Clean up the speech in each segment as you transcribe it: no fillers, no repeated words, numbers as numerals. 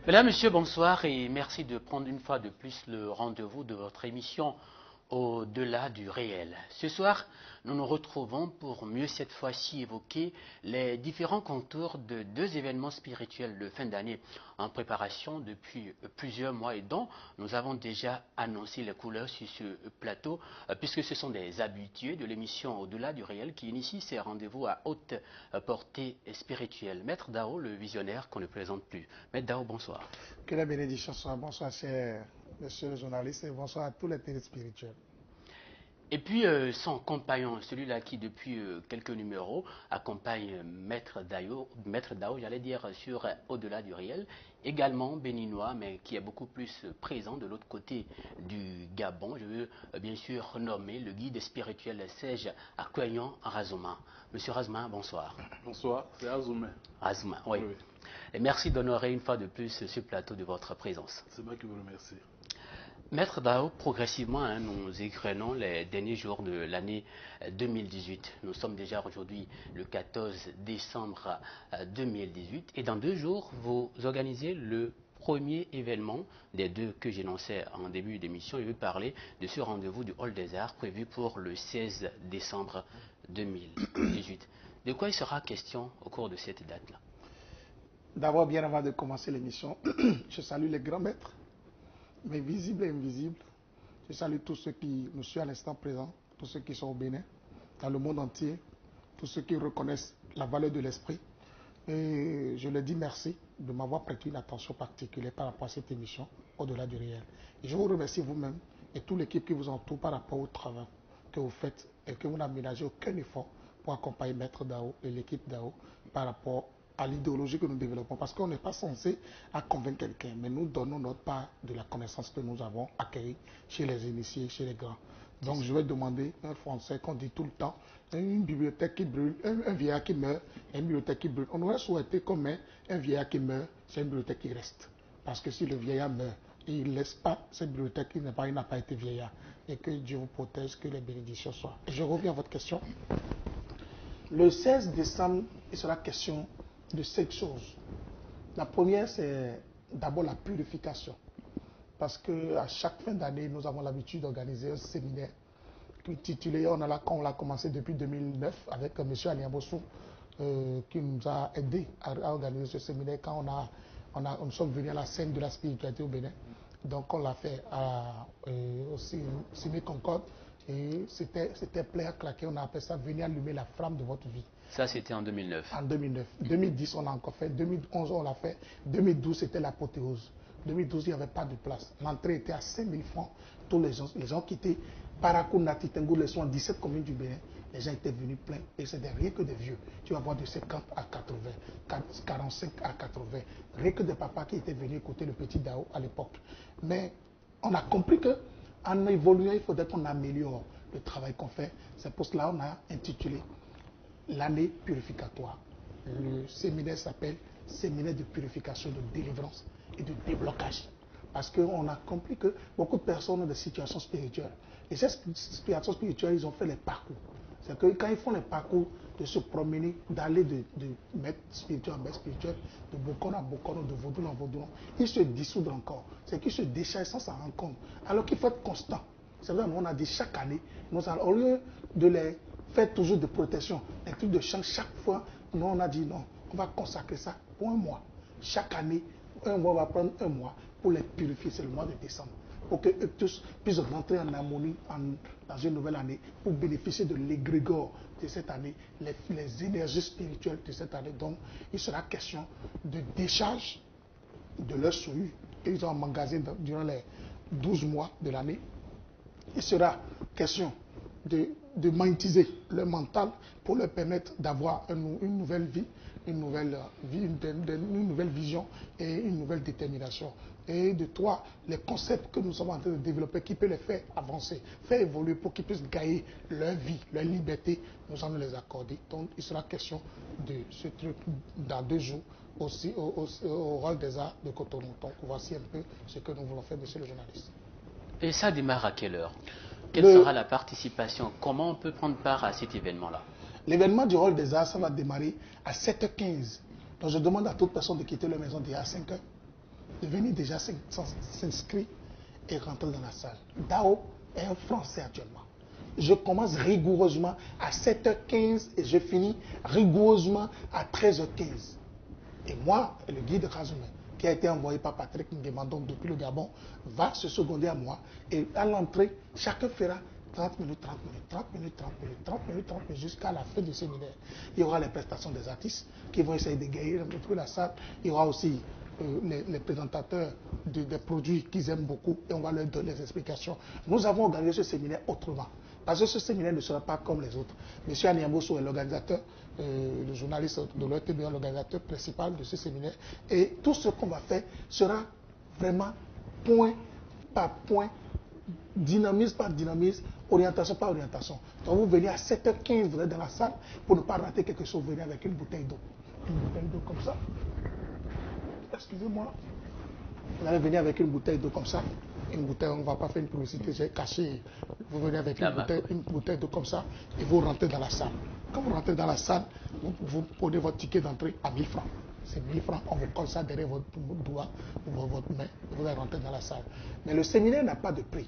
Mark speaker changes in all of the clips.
Speaker 1: Mesdames, Messieurs, bonsoir et merci de prendre une fois de plus le rendez-vous de votre émission Au-delà du réel. Ce soir, nous nous retrouvons pour mieux cette fois-ci évoquer les différents contours de deux événements spirituels de fin d'année en préparation depuis plusieurs mois et dont nous avons déjà annoncé les couleurs sur ce plateau puisque ce sont des habitués de l'émission Au-delà du réel qui initient ces rendez-vous à haute portée spirituelle. Maître Dao, le visionnaire qu'on ne présente plus. Maître Dao, bonsoir.
Speaker 2: Que la bénédiction soit. Bonsoir, cher monsieur le journaliste, et bonsoir à tous les téléspirituels.
Speaker 1: Et puis son compagnon, celui-là qui depuis quelques numéros accompagne Maître Dao, j'allais dire sur Au-delà du réel, également béninois, mais qui est beaucoup plus présent de l'autre côté du Gabon. Je veux bien sûr nommer le guide spirituel Serge Akouignon Razouma. Monsieur Razouma, bonsoir.
Speaker 3: Bonsoir, c'est Azoumé.
Speaker 1: Razouma, oui.
Speaker 3: Oui.
Speaker 1: Et merci d'honorer une fois de plus ce plateau de votre présence.
Speaker 3: C'est moi qui vous remercie.
Speaker 1: Maître Dao, progressivement, nous égrenons les derniers jours de l'année 2018. Nous sommes déjà aujourd'hui le 14 décembre 2018 et dans 2 jours, vous organisez le premier événement des 2 que j'énonçais en début d'émission. Je vais parler de ce rendez-vous du Hall des Arts prévu pour le 16 décembre 2018. De quoi il sera question au cours de cette date-là?
Speaker 2: D'abord, bien avant de commencer l'émission, je salue les grands maîtres, mais visibles et invisibles. Je salue tous ceux qui nous suivent à l'instant présent, tous ceux qui sont au Bénin, dans le monde entier, tous ceux qui reconnaissent la valeur de l'esprit. Et je leur dis merci de m'avoir prêté une attention particulière par rapport à cette émission, Au-delà du réel. Et je vous remercie vous-même et toute l'équipe qui vous entoure par rapport au travail que vous faites et que vous n'aménagez aucun effort pour accompagner Maître Dao et l'équipe Dao par rapport à l'idéologie que nous développons. Parce qu'on n'est pas censé à convaincre quelqu'un, mais nous donnons notre part de la connaissance que nous avons acquérie chez les initiés, chez les grands. Donc je vais demander un français qu'on dit tout le temps, une bibliothèque qui brûle, un vieillard qui meurt, une bibliothèque qui brûle. On aurait souhaité qu'on mette un vieillard qui meurt, c'est une bibliothèque qui reste. Parce que si le vieillard meurt, il ne laisse pas cette bibliothèque, il n'a pas été vieillard. Et que Dieu vous protège, que les bénédictions soient. Et je reviens à votre question. Le 16 décembre, il sera question de 5 choses. La première, c'est d'abord la purification. Parce qu'à chaque fin d'année, nous avons l'habitude d'organiser un séminaire intitulé, on l'a commencé depuis 2009 avec M. Aliabossou qui nous a aidé à organiser ce séminaire quand nous sommes venus à la scène de la spiritualité au Bénin. Donc on l'a fait au Ciné Concorde et c'était plein à claquer. On a appelé ça venir allumer la flamme de votre vie.
Speaker 1: Ça, c'était en 2009.
Speaker 2: En 2009. 2010, on l'a encore fait. 2011, on l'a fait. 2012, c'était l'apothéose. 2012, il n'y avait pas de place. L'entrée était à 5 000 francs. Tous les gens qui étaient Parakou, Nati, Tengour, les soins, 17 communes du Bénin, les gens étaient venus pleins. Et c'était rien que des vieux. Tu vas voir de 50 à 80, 45 à 80. Rien que des papas qui étaient venus écouter le petit Dao à l'époque. Mais on a compris qu'en évoluant, il faudrait qu'on améliore le travail qu'on fait. C'est pour cela qu'on a intitulé l'année purificatoire. Le séminaire s'appelle séminaire de purification, de délivrance et de déblocage. Parce qu'on a compris que beaucoup de personnes ont des situations spirituelles. Et ces situations spirituelles, ils ont fait les parcours. C'est que quand ils font les parcours de se promener, d'aller de maître spirituel en maître spirituel, de Bokono à Bokono, de Vodouno en Vodouno, ils se dissoudent encore. C'est qu'ils se déchargent sans s'en rendre compte. Alors qu'il faut être constant. C'est vrai, on a dit chaque année, au lieu de les faire toujours de protection, des trucs de chant, chaque fois, nous on a dit non, on va consacrer ça pour 1 mois. Chaque année, 1 mois, on va prendre 1 mois pour les purifier, c'est le mois de décembre. Pour que eux tous puissent rentrer en harmonie dans une nouvelle année, pour bénéficier de l'égrégore de cette année, les énergies spirituelles de cette année. Donc, il sera question de décharge de leur souillure qu'ils ont emmagasiné durant les 12 mois de l'année. Il sera question de magnétiser le mental pour leur permettre d'avoir une nouvelle vie, une nouvelle vision et une nouvelle détermination. Et de 3, les concepts que nous sommes en train de développer qui peuvent les faire avancer, faire évoluer pour qu'ils puissent gagner leur vie, leur liberté, nous allons les accorder. Donc il sera question de ce truc dans 2 jours aussi au Hall des Arts de Cotonou. Donc voici un peu ce que nous voulons faire, monsieur le journaliste.
Speaker 1: Et ça démarre à quelle heure? Quelle sera la participation? Comment on peut prendre part à cet événement-là?
Speaker 2: L'événement du Hall des Arts, ça va démarrer à 7h15. Donc je demande à toute personne de quitter leur maison déjà à 5h. de venir déjà s'inscrire et rentrer dans la salle. Dao est un Français actuellement. Je commence rigoureusement à 7h15 et je finis rigoureusement à 13h15. Et moi, le guide Razumé, qui a été envoyé par Patrick Nguema, donc depuis le Gabon, va se seconder à moi. Et à l'entrée, chacun fera 30 minutes, 30 minutes, 30 minutes, 30 minutes, 30 minutes, 30 minutes, jusqu'à la fin du séminaire. Il y aura les prestations des artistes qui vont essayer de gagner un peu la salle. Il y aura aussi les présentateurs des produits qu'ils aiment beaucoup et on va leur donner des explications. Nous avons organisé ce séminaire autrement. Parce que ce séminaire ne sera pas comme les autres. Monsieur Aniamboso est l'organisateur, le journaliste de l'OTB, l'organisateur principal de ce séminaire. Et tout ce qu'on va faire sera vraiment point par point, dynamisme par dynamisme, orientation par orientation. Donc vous venez à 7h15, vous êtes dans la salle, pour ne pas rater quelque chose, vous venez avec une bouteille d'eau. Une bouteille d'eau comme ça. Excusez-moi. Vous allez venir avec une bouteille d'eau comme ça. Une bouteille, on ne va pas faire une publicité, j'ai caché. Vous venez avec une bouteille d'eau comme ça et vous rentrez dans la salle. Quand vous rentrez dans la salle, vous prenez votre ticket d'entrée à 1000 francs. C'est 1000 francs, on vous colle ça derrière votre doigt, votre main, et vous allez rentrer dans la salle. Mais le séminaire n'a pas de prix.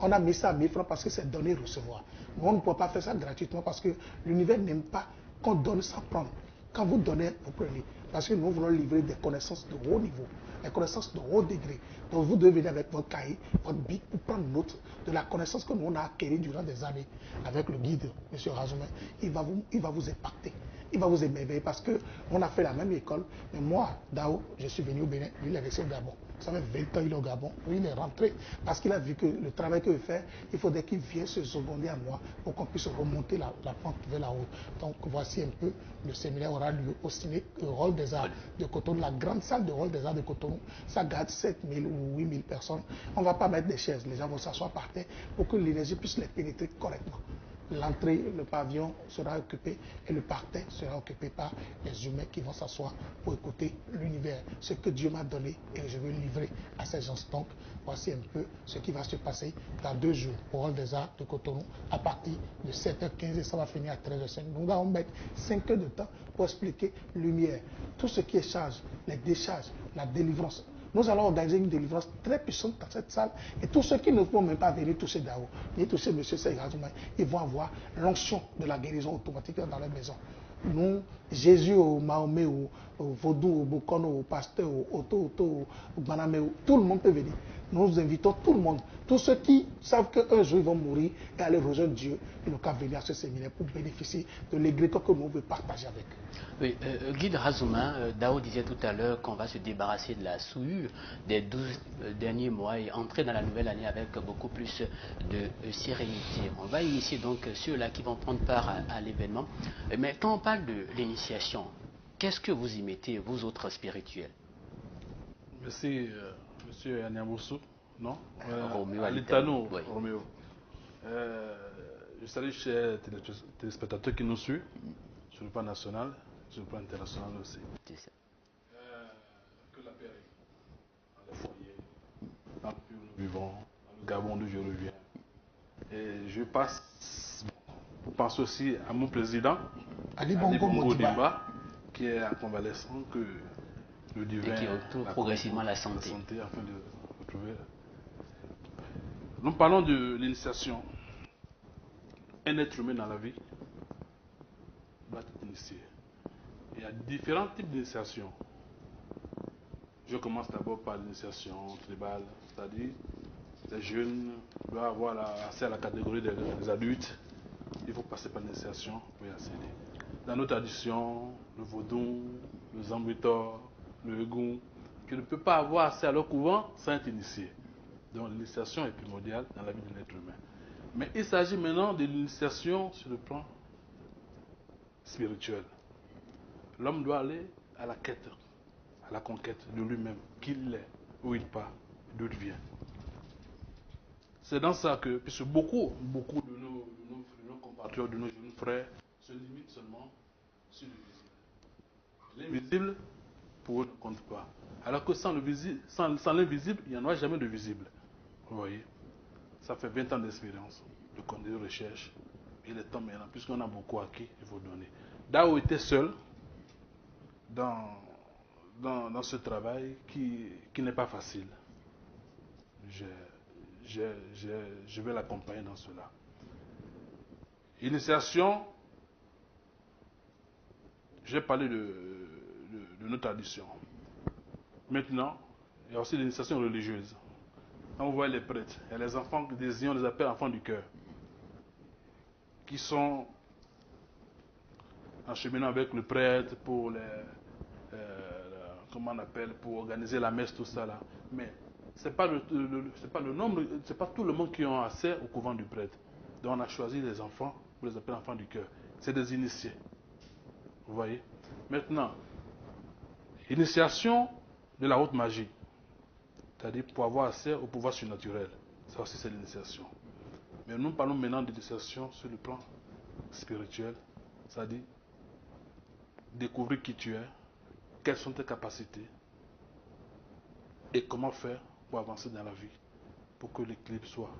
Speaker 2: On a mis ça à 1000 francs parce que c'est donner et recevoir. Mais on ne peut pas faire ça gratuitement parce que l'univers n'aime pas qu'on donne sans prendre. Quand vous donnez, vous prenez. Parce que nous voulons livrer des connaissances de haut niveau, des connaissances de haut degré. Donc vous devez venir avec votre cahier, votre bic pour prendre note de la connaissance que nous on a acquérie durant des années avec le guide, M. Razumé. Il va vous impacter. Il va vous émerveiller parce qu'on a fait la même école. Mais moi, Dao, je suis venu au Bénin, lui il est resté au Gabon. Ça fait 20 ans il est au Gabon. Lui il est rentré parce qu'il a vu que le travail qu'il veut faire, il faudrait qu'il vienne se seconder à moi pour qu'on puisse remonter la pente vers la haut. Donc voici un peu, le séminaire aura lieu au ciné Hall des Arts de Cotonou, la grande salle de Hall des Arts de Cotonou. Ça garde 7000 ou 8000 personnes. On ne va pas mettre des chaises, les gens vont s'asseoir par terre pour que l'énergie puisse les pénétrer correctement. L'entrée, le pavillon sera occupé et le parterre sera occupé par les humains qui vont s'asseoir pour écouter l'univers, ce que Dieu m'a donné et je veux livrer à ces gens. Donc, voici un peu ce qui va se passer dans 2 jours au Hall des Arts de Cotonou à partir de 7h15 et ça va finir à 13h05. Nous allons mettre 5 heures de temps pour expliquer lumière, tout ce qui est charge, les décharges, la délivrance. Nous allons organiser une délivrance très puissante dans cette salle et tous ceux qui ne vont même pas venir toucher Dao, ni toucher M. Seyrazouma, ils vont avoir l'onction de la guérison automatique dans leur maison. Nous, Jésus, au Mahomet, au Vaudou, au Bokono, au Pasteur, au Oto, au Baname, tout le monde peut venir. Nous invitons tout le monde. Tous ceux qui savent qu'un jour ils vont mourir et aller rejoindre Dieu, ils n'ont qu'à venir à ce séminaire pour bénéficier de l'égrégore que nous voulons partager avec eux.
Speaker 1: Oui, Guide Razoumin, Dao disait tout à l'heure qu'on va se débarrasser de la souillure des 12 derniers mois et entrer dans la nouvelle année avec beaucoup plus de sérénité. On va initier donc ceux-là qui vont prendre part à l'événement. Mais quand on parle de l'initiation, qu'est-ce que vous y mettez, vous autres spirituels?
Speaker 3: Merci, monsieur Aniamoussou, non
Speaker 1: Roméo
Speaker 3: Alitano,
Speaker 1: oui.
Speaker 3: Roméo. Je salue chers téléspectateurs qui nous suivent sur le plan national, sur le plan international aussi. Que la paix règne dans les foyers, dans le pays où nous vivons, dans le Gabon d'où je reviens. Et je passe pour penser aussi à mon président,
Speaker 2: Ali Bongo
Speaker 3: Dimba, qui est en convalescent, que le divin
Speaker 1: et qui retrouve progressivement la santé.
Speaker 3: Afin de retrouver. Nous parlons de l'initiation. Un être humain dans la vie doit être initié. Il y a différents types d'initiation. Je commence d'abord par l'initiation tribale, c'est-à-dire les jeunes doivent avoir accès à la catégorie des adultes. Il faut passer par l'initiation pour y accéder. Dans nos traditions, le vaudou, le zambutor, le hugou, qui ne peut pas avoir accès à leur couvent sans être initié. Donc l'initiation est primordiale dans la vie de l'être humain. Mais il s'agit maintenant de l'initiation sur le plan spirituel. L'homme doit aller à la quête, à la conquête de lui-même, qui il est, où il part, d'où il vient. C'est dans ça que, puisque beaucoup de nos compatriotes, de nos jeunes frères, se limitent seulement sur le visible. L'invisible, pour eux, ne compte pas. Alors que sans l'invisible, il n'y en aura jamais de visible. Vous voyez? Ça fait 20 ans d'expérience, de recherche. Il est temps maintenant, puisqu'on a beaucoup acquis, il faut donner. Dao était seul dans dans ce travail qui n'est pas facile. Je vais l'accompagner dans cela. Initiation, j'ai parlé de nos traditions. Maintenant, il y a aussi l'initiation religieuse. Quand vous voyez les prêtres, il y a les enfants des on les appelle enfants du cœur, qui sont en cheminant avec le prêtre pour comment on appelle, pour organiser la messe, tout ça là. Mais c'est pas le nombre, c'est pas tout le monde qui a accès au couvent du prêtre. Donc on a choisi des enfants, on les appelle enfants du cœur. C'est des initiés. Vous voyez? Maintenant, initiation de la haute magie. C'est-à-dire pour avoir accès au pouvoir surnaturel. Ça aussi c'est l'initiation. Mais nous parlons maintenant d'initiation sur le plan spirituel. C'est-à-dire découvrir qui tu es, quelles sont tes capacités et comment faire pour avancer dans la vie, pour que l'équilibre soit.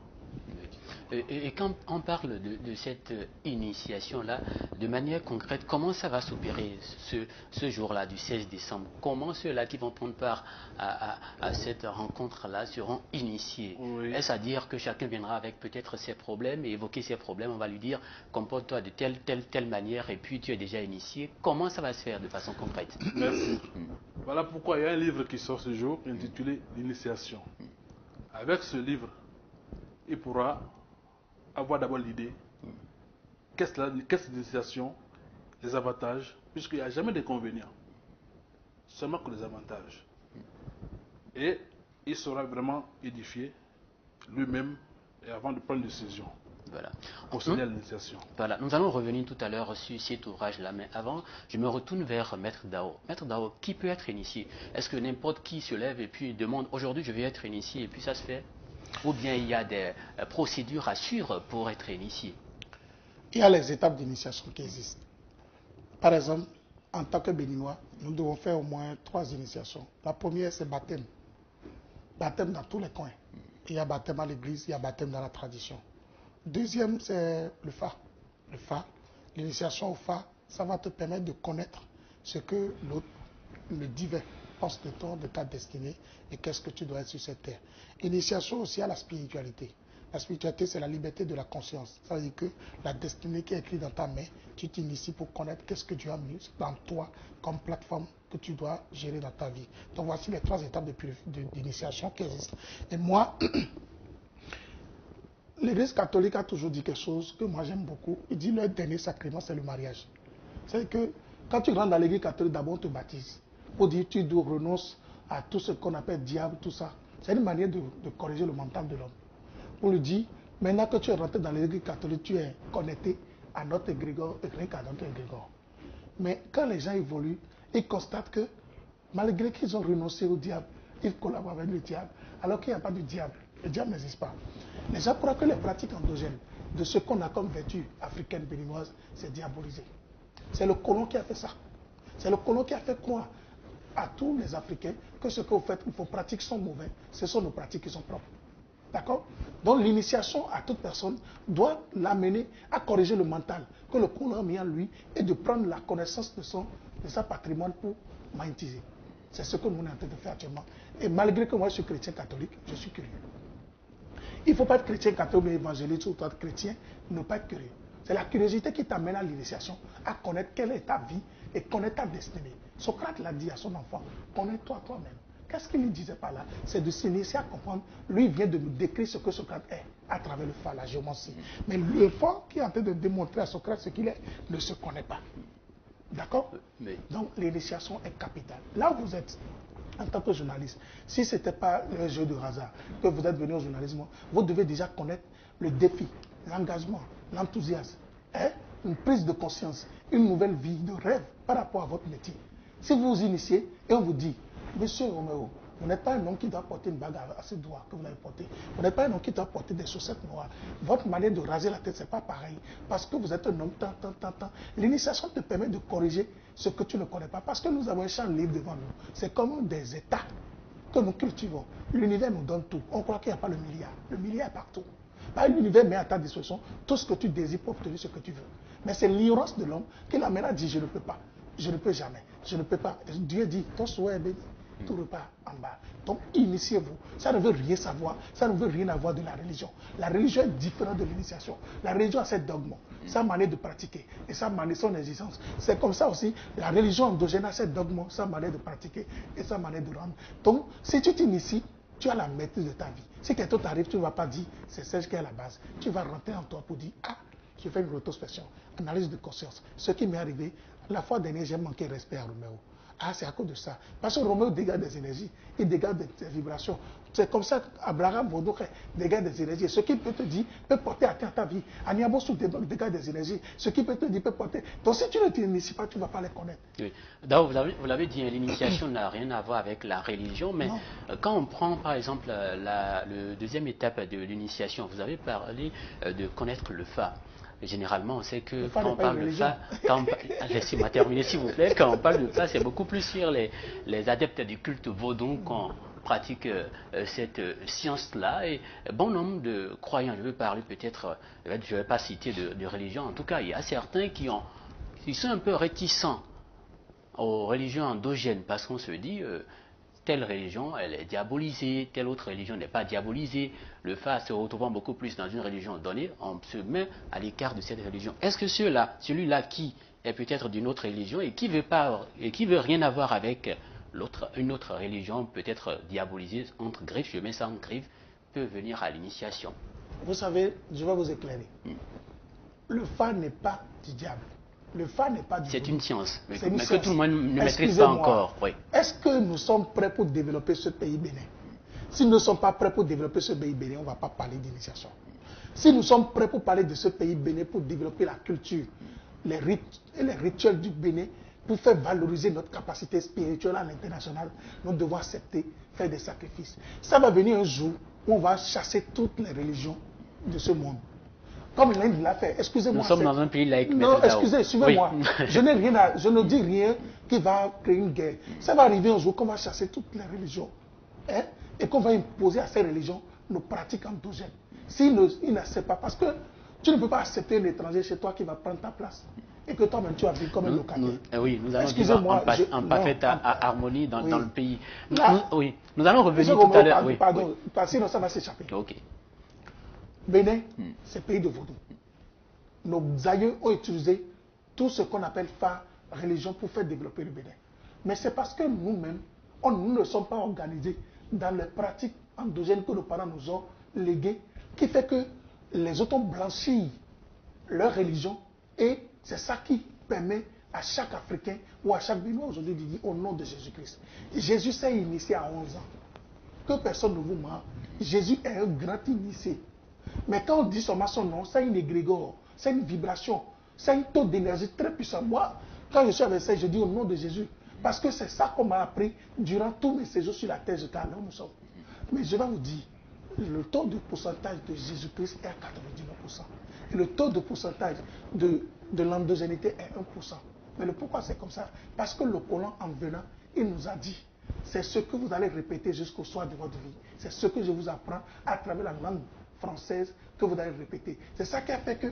Speaker 1: Et quand on parle de cette initiation-là, de manière concrète, comment ça va s'opérer ce jour-là, du 16 décembre? Comment ceux-là qui vont prendre part à cette rencontre-là seront initiés?
Speaker 3: Oui.
Speaker 1: Est-ce à dire que chacun viendra avec peut-être ses problèmes et évoquer ses problèmes? On va lui dire, comporte-toi de telle manière et puis tu es déjà initié. Comment ça va se faire de façon concrète?
Speaker 3: Merci. Voilà pourquoi il y a un livre qui sort ce jour intitulé L'initiation. Avec ce livre, il pourra avoir d'abord l'idée, qu'est-ce l'initiation, les avantages, puisqu'il n'y a jamais d'inconvénients, seulement que les avantages. Et il sera vraiment édifié lui-même et avant de prendre une décision.
Speaker 1: Voilà.
Speaker 3: Concernant l'initiation.
Speaker 1: Voilà. Nous allons revenir tout à l'heure sur cet ouvrage-là, mais avant, je me retourne vers Maître Dao. Maître Dao, qui peut être initié? Est-ce que n'importe qui se lève et puis demande, aujourd'hui je vais être initié, et puis ça se fait? Ou bien il y a des procédures à suivre pour être initié?
Speaker 2: Il y a les étapes d'initiation qui existent. Par exemple, en tant que Béninois, nous devons faire au moins 3 initiations. La première, c'est baptême. Baptême dans tous les coins. Il y a baptême à l'église, il y a baptême dans la tradition. Deuxième, c'est le Fa. Le Fa, l'initiation au Fa, ça va te permettre de connaître ce que le divin pense de toi, de ta destinée et qu'est-ce que tu dois être sur cette terre. Initiation aussi à la spiritualité. La spiritualité, c'est la liberté de la conscience. Ça veut dire que la destinée qui est écrite dans ta main, tu t'inities pour connaître qu'est-ce que Dieu a mis dans toi comme plateforme que tu dois gérer dans ta vie. Donc voici les 3 étapes d'initiation qui existent. Et moi, l'Église catholique a toujours dit quelque chose que moi j'aime beaucoup. Il dit le dernier sacrement, c'est le mariage. C'est que quand tu rentres dans l'Église catholique, d'abord on te baptise. Pour dire tu dois renoncer à tout ce qu'on appelle diable, tout ça. C'est une manière de corriger le mental de l'homme. On lui dit, maintenant que tu es rentré dans l'Église catholique, tu es connecté à notre égrégore et rien qu'à notre égrégore. Mais quand les gens évoluent, ils constatent que malgré qu'ils ont renoncé au diable, ils collaborent avec le diable, alors qu'il n'y a pas de diable. Le diable n'existe pas. Les gens croient que les pratiques endogènes de ce qu'on a comme vertu africaine béninoise, c'est diabolisé. C'est le colon qui a fait ça. C'est le colon qui a fait croire à tous les Africains que ce que vous faites, vos pratiques sont mauvaises, ce sont nos pratiques qui sont propres. D'accord? Donc l'initiation à toute personne doit l'amener à corriger le mental que le colon a mis en lui et de prendre la connaissance de sa patrimoine pour magnétiser. C'est ce que nous sommes en train de faire actuellement. Et malgré que moi je suis chrétien catholique, je suis curieux. Il ne faut pas être chrétien catholique mais évangéliste ou être chrétien, ne pas être curieux. C'est la curiosité qui t'amène à l'initiation, à connaître quelle est ta vie et connaître ta destinée. Socrate l'a dit à son enfant, connais-toi toi-même. Qu'est-ce qu'il lui disait par là? C'est de s'initier à comprendre. Lui, il vient de nous décrire ce que Socrate est à travers le fa, la géomancie. Mais l'enfant qui est en train de démontrer à Socrate ce qu'il est ne se connaît pas. D'accord? Donc l'initiation est capitale. Là où vous êtes, en tant que journaliste, si ce n'était pas un jeu de hasard que vous êtes venu au journalisme, vous devez déjà connaître le défi, l'engagement, l'enthousiasme, une prise de conscience, une nouvelle vie de rêve par rapport à votre métier. Si vous vous initiez et on vous dit, Monsieur Roméo, vous n'êtes pas un homme qui doit porter une bague à ce doigt que vous avez porté. Vous n'êtes pas un homme qui doit porter des chaussettes noires. Votre manière de raser la tête, ce n'est pas pareil. Parce que vous êtes un homme tant. L'initiation te permet de corriger ce que tu ne connais pas. Parce que nous avons un champ libre devant nous. C'est comme des états que nous cultivons. L'univers nous donne tout. On croit qu'il n'y a pas le milliard. Le milliard est partout. L'univers met à ta disposition tout ce que tu désires pour obtenir ce que tu veux. Mais c'est l'ignorance de l'homme qui l'amène à dire je ne peux pas, je ne peux jamais. Je ne peux pas. Dieu dit, ton souhait est béni, tout repas en bas. Donc, initiez-vous. Ça ne veut rien savoir, ça ne veut rien avoir de la religion. La religion est différente de l'initiation. La religion a ses dogmes, sa manière de pratiquer et sa manière, son existence. C'est comme ça aussi, la religion endogène a ses dogmes, sa manière de pratiquer et sa manière de rendre. Donc, si tu t'inities, tu as la maîtrise de ta vie. Si quelque chose t'arrive, tu ne vas pas dire, c'est celle qui est à la base. Tu vas rentrer en toi pour dire, ah, je fais une rétrospection, analyse de conscience. Ce qui m'est arrivé, la fois dernière, j'ai manqué respect à Roméo. Ah, c'est à cause de ça. Parce que Roméo dégage des énergies, il dégage des vibrations. C'est comme ça qu'Abraham Vodouke dégage des énergies. Ce qui peut te dire peut porter atteinte à ta vie. Aniabosu dégage des énergies. Ce qui peut te dire peut porter. Donc si tu ne t'inities pas, tu ne vas pas les connaître.
Speaker 1: Oui. Donc, vous l'avez dit, l'initiation n'a rien à voir avec la religion, mais quand on prend par exemple la deuxième étape de l'initiation, vous avez parlé de connaître le Fa. Généralement, on sait que quand on parle de Fa, laissez-moi terminer s'il vous plaît, quand on parle de Fa, c'est beaucoup plus sur les adeptes du culte vaudou qu'on pratique cette science-là. Et bon nombre de croyants, je veux parler peut-être, je ne vais pas citer de religion, en tout cas, il y a certains qui sont un peu réticents aux religions endogènes parce qu'on se dit telle religion elle est diabolisée, telle autre religion n'est pas diabolisée. Le Fa se retrouvant beaucoup plus dans une religion donnée, on se met à l'écart de cette religion. Est-ce que celui-là qui est peut-être d'une autre religion et qui veut rien avoir avec une autre religion peut-être diabolisée entre griffes, je mets ça en griffes, peut venir à l'initiation?
Speaker 2: Vous savez, je vais vous éclairer. Le Fa n'est pas du diable. Le Fa n'est pas du
Speaker 1: C'est une science, mais
Speaker 2: science.
Speaker 1: que tout le monde ne maîtrise pas encore. Oui.
Speaker 2: Est-ce que nous sommes prêts pour développer ce pays bénin? Si nous ne sommes pas prêts pour développer ce pays bénin, on ne va pas parler d'initiation. Si nous sommes prêts pour parler de ce pays bénin, pour développer la culture, les rites et les rituels du Bénin, pour faire valoriser notre capacité spirituelle à l'international, nous devons accepter, faire des sacrifices. Ça va venir un jour où on va chasser toutes les religions de ce monde. Comme l'Inde l'a fait. Excusez-moi.
Speaker 1: Nous sommes dans un pays laïque.
Speaker 2: Non, excusez, suivez-moi.
Speaker 1: Oui.
Speaker 2: Je ne dis rien qui va créer une guerre. Ça va arriver un jour qu'on va chasser toutes les religions. Hein, et qu'on va imposer à ces religions nos pratiques endogènes. S'ils n'acceptent pas, parce que tu ne peux pas accepter un étranger chez toi qui va prendre ta place. Et que toi-même tu vas vivre comme un locataire.
Speaker 1: Oui, nous allons vivre en parfaite harmonie dans le pays. Oui, nous allons revenir tout à l'heure.
Speaker 2: Pardon, parce que sinon ça va s'échapper.
Speaker 1: Ok.
Speaker 2: Bénin, c'est pays de vaudou. Nos aïeux ont utilisé tout ce qu'on appelle religion pour faire développer le Bénin. Mais c'est parce que nous-mêmes, nous ne sommes pas organisés dans les pratiques endogènes que nos parents nous ont léguées, qui fait que les autres ont blanchi leur religion et c'est ça qui permet à chaque Africain ou à chaque Béninois aujourd'hui de dire au nom de Jésus-Christ. Jésus s'est initié à 11 ans. Que personne ne vous ment. Jésus est un grand initié. Mais quand on dit seulement son nom, c'est une égrégore, c'est une vibration, c'est un taux d'énergie très puissant. Moi, quand je suis avec ça, je dis au nom de Jésus. Parce que c'est ça qu'on m'a appris durant tous mes séjours sur la terre jusqu'à là où nous sommes. Mais je vais vous dire, le taux de pourcentage de Jésus-Christ est à 99%. Et le taux de pourcentage de l'endogénité est 1%. Mais le pourquoi c'est comme ça? Parce que le colon, en venant, il nous a dit, c'est ce que vous allez répéter jusqu'au soir de votre vie. C'est ce que je vous apprends à travers la langue française que vous allez répéter. C'est ça qui a fait que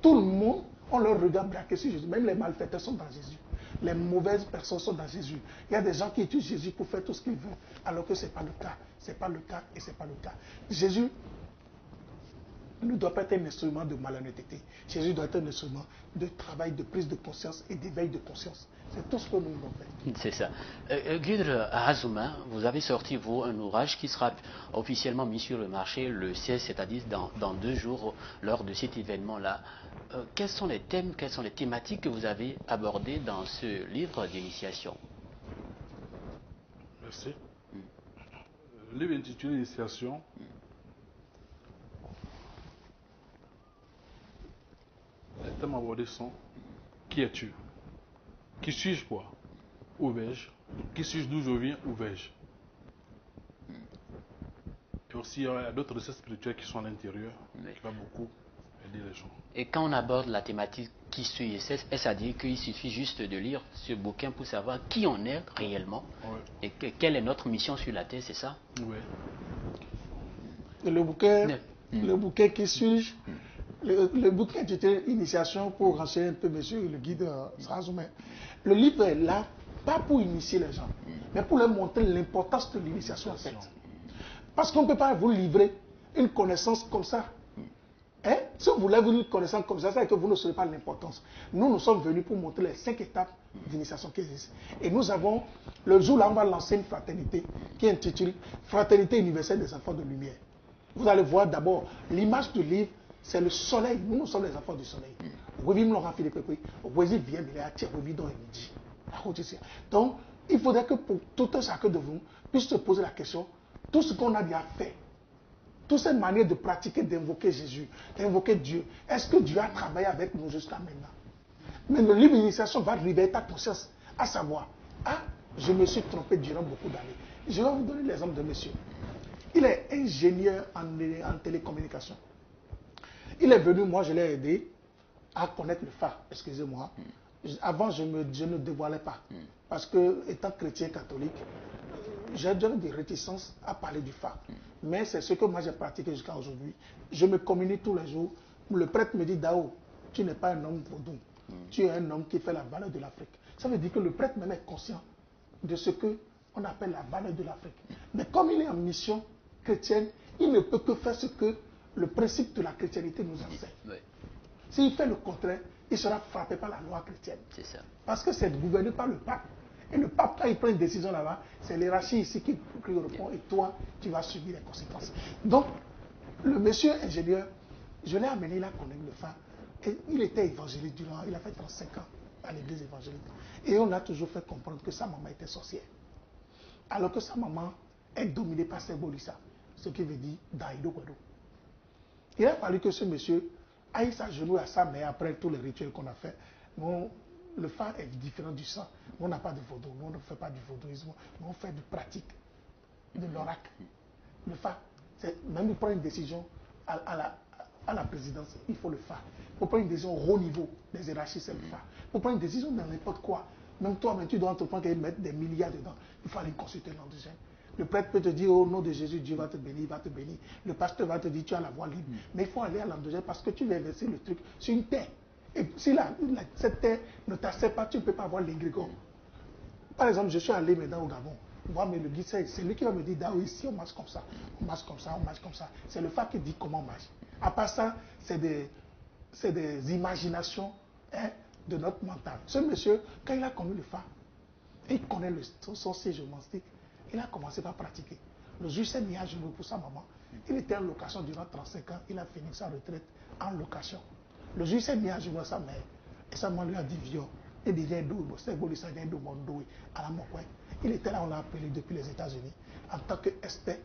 Speaker 2: tout le monde, on leur regarde braquer sur Jésus. Même les malfaiteurs sont dans Jésus. Les mauvaises personnes sont dans Jésus. Il y a des gens qui utilisent Jésus pour faire tout ce qu'ils veulent, alors que ce n'est pas le cas. Ce n'est pas le cas et ce n'est pas le cas. Jésus ne doit pas être un instrument de malhonnêteté. Jésus doit être un instrument de travail, de prise de conscience et d'éveil de conscience. C'est tout ce que nous devons faire.
Speaker 1: C'est ça. Guidre Azuma, vous avez sorti, vous, un ouvrage qui sera officiellement mis sur le marché le 16, c'est-à-dire dans 2 jours, lors de cet événement-là. Quels sont les thèmes, quelles sont les thématiques que vous avez abordées dans ce livre d'initiation?
Speaker 3: Merci. Le livre intitulé Initiation. Les thèmes abordés sont: qui es-tu? Qui suis-je quoi? Où vais-je? Qui suis-je, d'où je viens? Où vais-je? Et aussi, il y a d'autres recettes spirituelles qui sont à l'intérieur, qui vont beaucoup aider les gens.
Speaker 1: Et quand on aborde la thématique qui suis, est-ce à dire qu'il suffit juste de lire ce bouquin pour savoir qui on est réellement et quelle est notre mission sur la terre, c'est ça?
Speaker 3: Oui.
Speaker 2: Le bouquin qui suis-je? Le bouquin intitulé Initiation, pour renseigner un peu monsieur le guide Sarazoumé. Le livre est là Pas pour initier les gens, mais pour leur montrer l'importance de l'initiation en fait. Parce qu'on ne peut pas vous livrer une connaissance comme ça. Hein? Si vous voulez une connaissance comme ça, c'est que vous ne saurez pas l'importance. Nous sommes venus pour montrer les 5 étapes d'initiation qui existent. Et nous avons, le jour là, on va lancer une fraternité qui est intitulée Fraternité universelle des enfants de lumière. Vous allez voir d'abord, l'image du livre, c'est le soleil. Nous sommes les enfants du soleil. Donc, il faudrait que pour tout un chacun de vous puisse se poser la question, tout ce qu'on a déjà fait, toutes ces manières de pratiquer, d'invoquer Jésus, d'invoquer Dieu, est-ce que Dieu a travaillé avec nous jusqu'à maintenant? Mais le livre d'initiation va réveiller ta conscience, à savoir, ah, je me suis trompé durant beaucoup d'années. Je vais vous donner l'exemple de monsieur. Il est ingénieur en télécommunication. Il est venu, moi je l'ai aidé à connaître le phare, excusez-moi. Avant, je ne dévoilais pas. Parce que, étant chrétien catholique, j'ai donné des réticences à parler du phare. Mais c'est ce que moi j'ai pratiqué jusqu'à aujourd'hui. Je me communique tous les jours. Le prêtre me dit, Dao, tu n'es pas un homme vaudou. Tu es un homme qui fait la valeur de l'Afrique. Ça veut dire que le prêtre même est conscient de ce qu'on appelle la valeur de l'Afrique. Mais comme il est en mission chrétienne, il ne peut que faire ce que le principe de la chrétienté nous enseigne. Oui. S'il fait le contraire, il sera frappé par la loi chrétienne. C'est ça. Parce que c'est gouverné par le pape. Et le pape, quand il prend une décision là-bas, c'est l'hierarchie ici qui répond et toi, tu vas subir les conséquences. Donc, le monsieur ingénieur, je l'ai amené là qu'on aime le phare. Et il était évangélique durant, il a fait 35 ans à l'église évangélique. Et on a toujours fait comprendre que sa maman était sorcière. Alors que sa maman est dominée par Sebolissa, ce qui veut dire Daïdo Guado. Il a fallu que ce monsieur aille s'agenouiller à sa mère après tous les rituels qu'on a fait. Bon, le phare est différent du sang. On n'a pas de vaudou, on ne fait pas du vaudouisme, mais on fait de pratique, de l'oracle. Le phare, même pour prendre une décision à la présidence, il faut le phare. Pour prendre une décision au haut niveau des hiérarchies, c'est le phare. Pour prendre une décision dans n'importe quoi, même toi, tu dois entreprendre et mettre des milliards dedans. Il faut aller consulter l'endogène. Le prêtre peut te dire, au nom de Jésus, Dieu va te bénir, il va te bénir. Le pasteur va te dire, tu as la voie libre. Mais il faut aller à l'endogène parce que tu vas verser le truc sur une terre. Et si cette terre ne t'accepte pas, tu ne peux pas avoir l'égrégore. Par exemple, je suis allé maintenant au Gabon. Moi, mais le guide, c'est lui qui va me dire, ah oui, ici on marche comme ça, on marche comme ça, on marche comme ça. C'est le phare qui dit comment on marche. À part ça, c'est des imaginations de notre mental. Ce monsieur, quand il a connu le phare, il connaît son siège monastique, il a commencé par pratiquer. Le juge s'est mis à genoux pour sa maman. Il était en location durant 35 ans, il a fini sa retraite en location. Le juge s'est mis à genoux à sa mère. Et sa maman lui a dit, vieux, il dit, il était là, on l'a appelé depuis les États-Unis, en tant qu'expert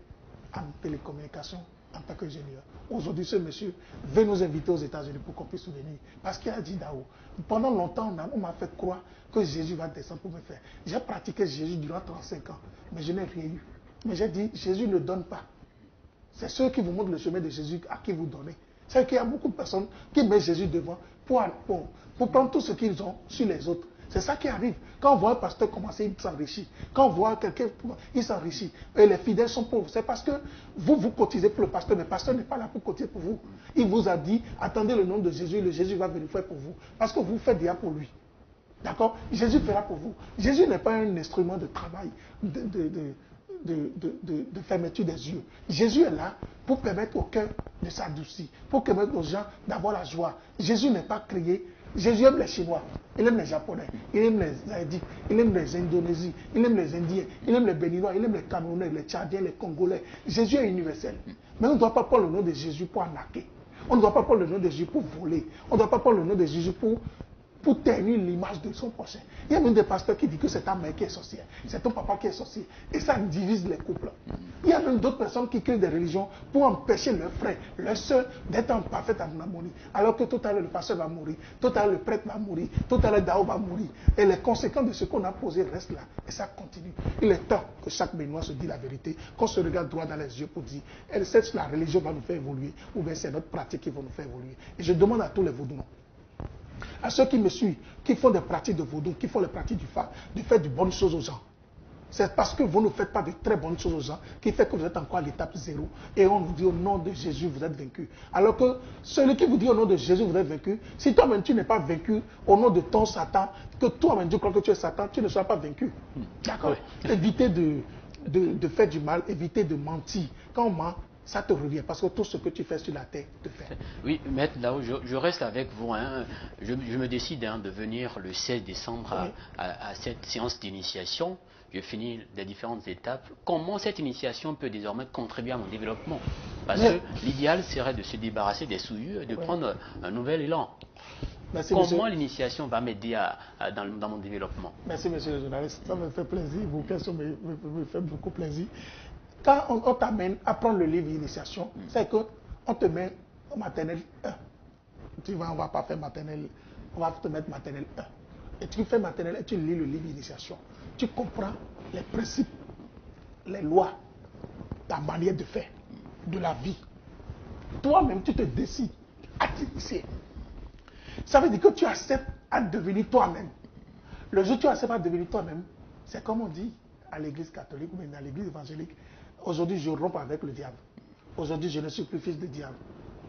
Speaker 2: en télécommunication, en tant qu'ingénieur. Aujourd'hui, ce monsieur veut nous inviter aux États-Unis pour qu'on puisse venir. Parce qu'il a dit, Dao, pendant longtemps, on m'a fait croire que Jésus va descendre pour me faire. J'ai pratiqué Jésus durant 35 ans, mais je n'ai rien eu. Mais j'ai dit, Jésus ne donne pas. C'est ceux qui vous montrent le chemin de Jésus à qui vous donnez. C'est qu'il y a beaucoup de personnes qui mettent Jésus devant pour prendre tout ce qu'ils ont sur les autres. C'est ça qui arrive. Quand on voit un pasteur commencer, il s'enrichit. Quand on voit quelqu'un, il s'enrichit. Et les fidèles sont pauvres. C'est parce que vous cotisez pour le pasteur, mais le pasteur n'est pas là pour cotiser pour vous. Il vous a dit, attendez le nom de Jésus, le Jésus va venir faire pour vous. Parce que vous faites déjà pour lui. D'accord? Jésus fera pour vous. Jésus n'est pas un instrument de travail, de fermeture des yeux. Jésus est là pour permettre au cœur de s'adoucir, pour permettre aux gens d'avoir la joie. Jésus n'est pas créé. Jésus aime les Chinois, il aime les Japonais, il aime les Indiens, il aime les Indonésiens, il aime les Indiens, il aime les Béninois, il aime les Camerounais, les Tchadiens, les Congolais. Jésus est universel. Mais on ne doit pas prendre le nom de Jésus pour arnaquer. On ne doit pas prendre le nom de Jésus pour voler. On ne doit pas prendre le nom de Jésus pour ternir l'image de son prochain. Il y a même des pasteurs qui disent que c'est ta mère qui est sorcière, c'est ton papa qui est sorcier. Et ça divise les couples. Il y a même d'autres personnes qui créent des religions pour empêcher leurs frères, leurs soeurs d'être en parfaite harmonie. Alors que tout à l'heure le pasteur va mourir, tout à l'heure le prêtre va mourir, tout à l'heure Dao va mourir. Et les conséquences de ce qu'on a posé restent là. Et ça continue. Il est temps que chaque Béninois se dise la vérité, qu'on se regarde droit dans les yeux pour dire, est-ce que la religion va nous faire évoluer ou bien c'est notre pratique qui va nous faire évoluer. Et je demande à tous les vaudous, à ceux qui me suivent, qui font des pratiques de vaudou, qui font les pratiques du phare, de faire de bonnes choses aux gens. C'est parce que vous ne faites pas de très bonnes choses aux gens qui fait que vous êtes encore à l'étape 0 et on vous dit au nom de Jésus vous êtes vaincu. Alors que celui qui vous dit au nom de Jésus vous êtes vaincu, si toi-même tu n'es pas vaincu au nom de ton Satan, que toi-même tu crois que tu es Satan, tu ne seras pas vaincu. D'accord? Oui. Évitez de faire du mal, évitez de mentir. Quand on ment, ça te revient parce que tout ce que tu fais sur la terre te fait.
Speaker 1: Oui, maître, là où je reste avec vous, hein, je me décide de venir le 16 décembre à cette séance d'initiation. Je finis les différentes étapes. Comment cette initiation peut désormais contribuer à mon développement? Parce que l'idéal serait de se débarrasser des souillures et de prendre un nouvel élan.
Speaker 2: Merci,
Speaker 1: comment l'initiation va m'aider dans mon développement?
Speaker 2: Merci, monsieur le journaliste. Ça me fait plaisir. Vos questions me font beaucoup plaisir. Quand on t'amène à prendre le livre d'initiation, c'est qu'on te met au maternelle 1. On ne va pas faire maternelle, on va te mettre maternelle 1. Et tu fais maternelle et tu lis le livre d'initiation. Tu comprends les principes, les lois, ta manière de faire, de la vie. Toi-même, tu te décides à t'initier. Ça veut dire que tu acceptes à devenir toi-même. Le jour où tu acceptes à devenir toi-même, c'est comme on dit à l'église catholique ou même à l'église évangélique. Aujourd'hui, je romps avec le diable. Aujourd'hui, je ne suis plus fils de diable.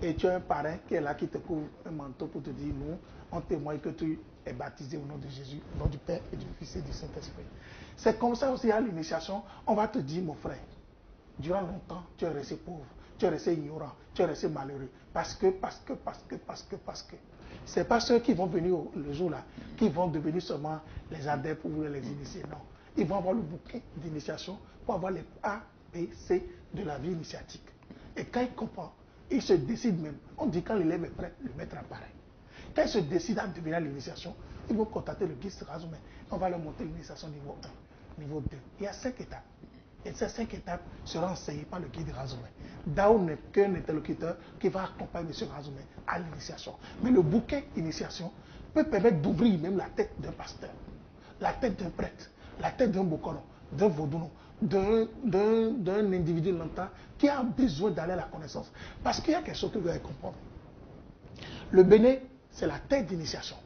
Speaker 2: Et tu as un parrain qui est là, qui te couvre un manteau pour te dire, nous, on témoigne que tu es baptisé au nom de Jésus, au nom du Père et du Fils et du Saint-Esprit. C'est comme ça aussi à l'initiation, on va te dire, mon frère, durant longtemps, tu es resté pauvre, tu es resté ignorant, tu es resté malheureux. Parce que. Ce n'est pas ceux qui vont venir le jour-là, qui vont devenir seulement les adeptes pour les initier. Non. Ils vont avoir le bouquin d'initiation pour avoir les A, B, C de la vie initiatique. Et quand ils comprennent, ils se décident même. On dit quand l'élève est prêt, le maître apparaît. Quand ils se décident à devenir l'initiation, ils vont contacter le guide Razoumen. On va leur monter l'initiation niveau 1, niveau 2. Il y a 5 étapes. Et ces 5 étapes seront enseignées par le guide Razoumen. Dao n'est qu'un interlocuteur qui va accompagner M. Razoumen à l'initiation. Mais le bouquin initiation peut permettre d'ouvrir même la tête d'un pasteur, la tête d'un prêtre, la tête d'un bokolo, d'un vaudouno, d'un individu longtemps qui a besoin d'aller à la connaissance. Parce qu'il y a quelque chose que vous allez comprendre. Le Bénin, c'est la terre d'initiation.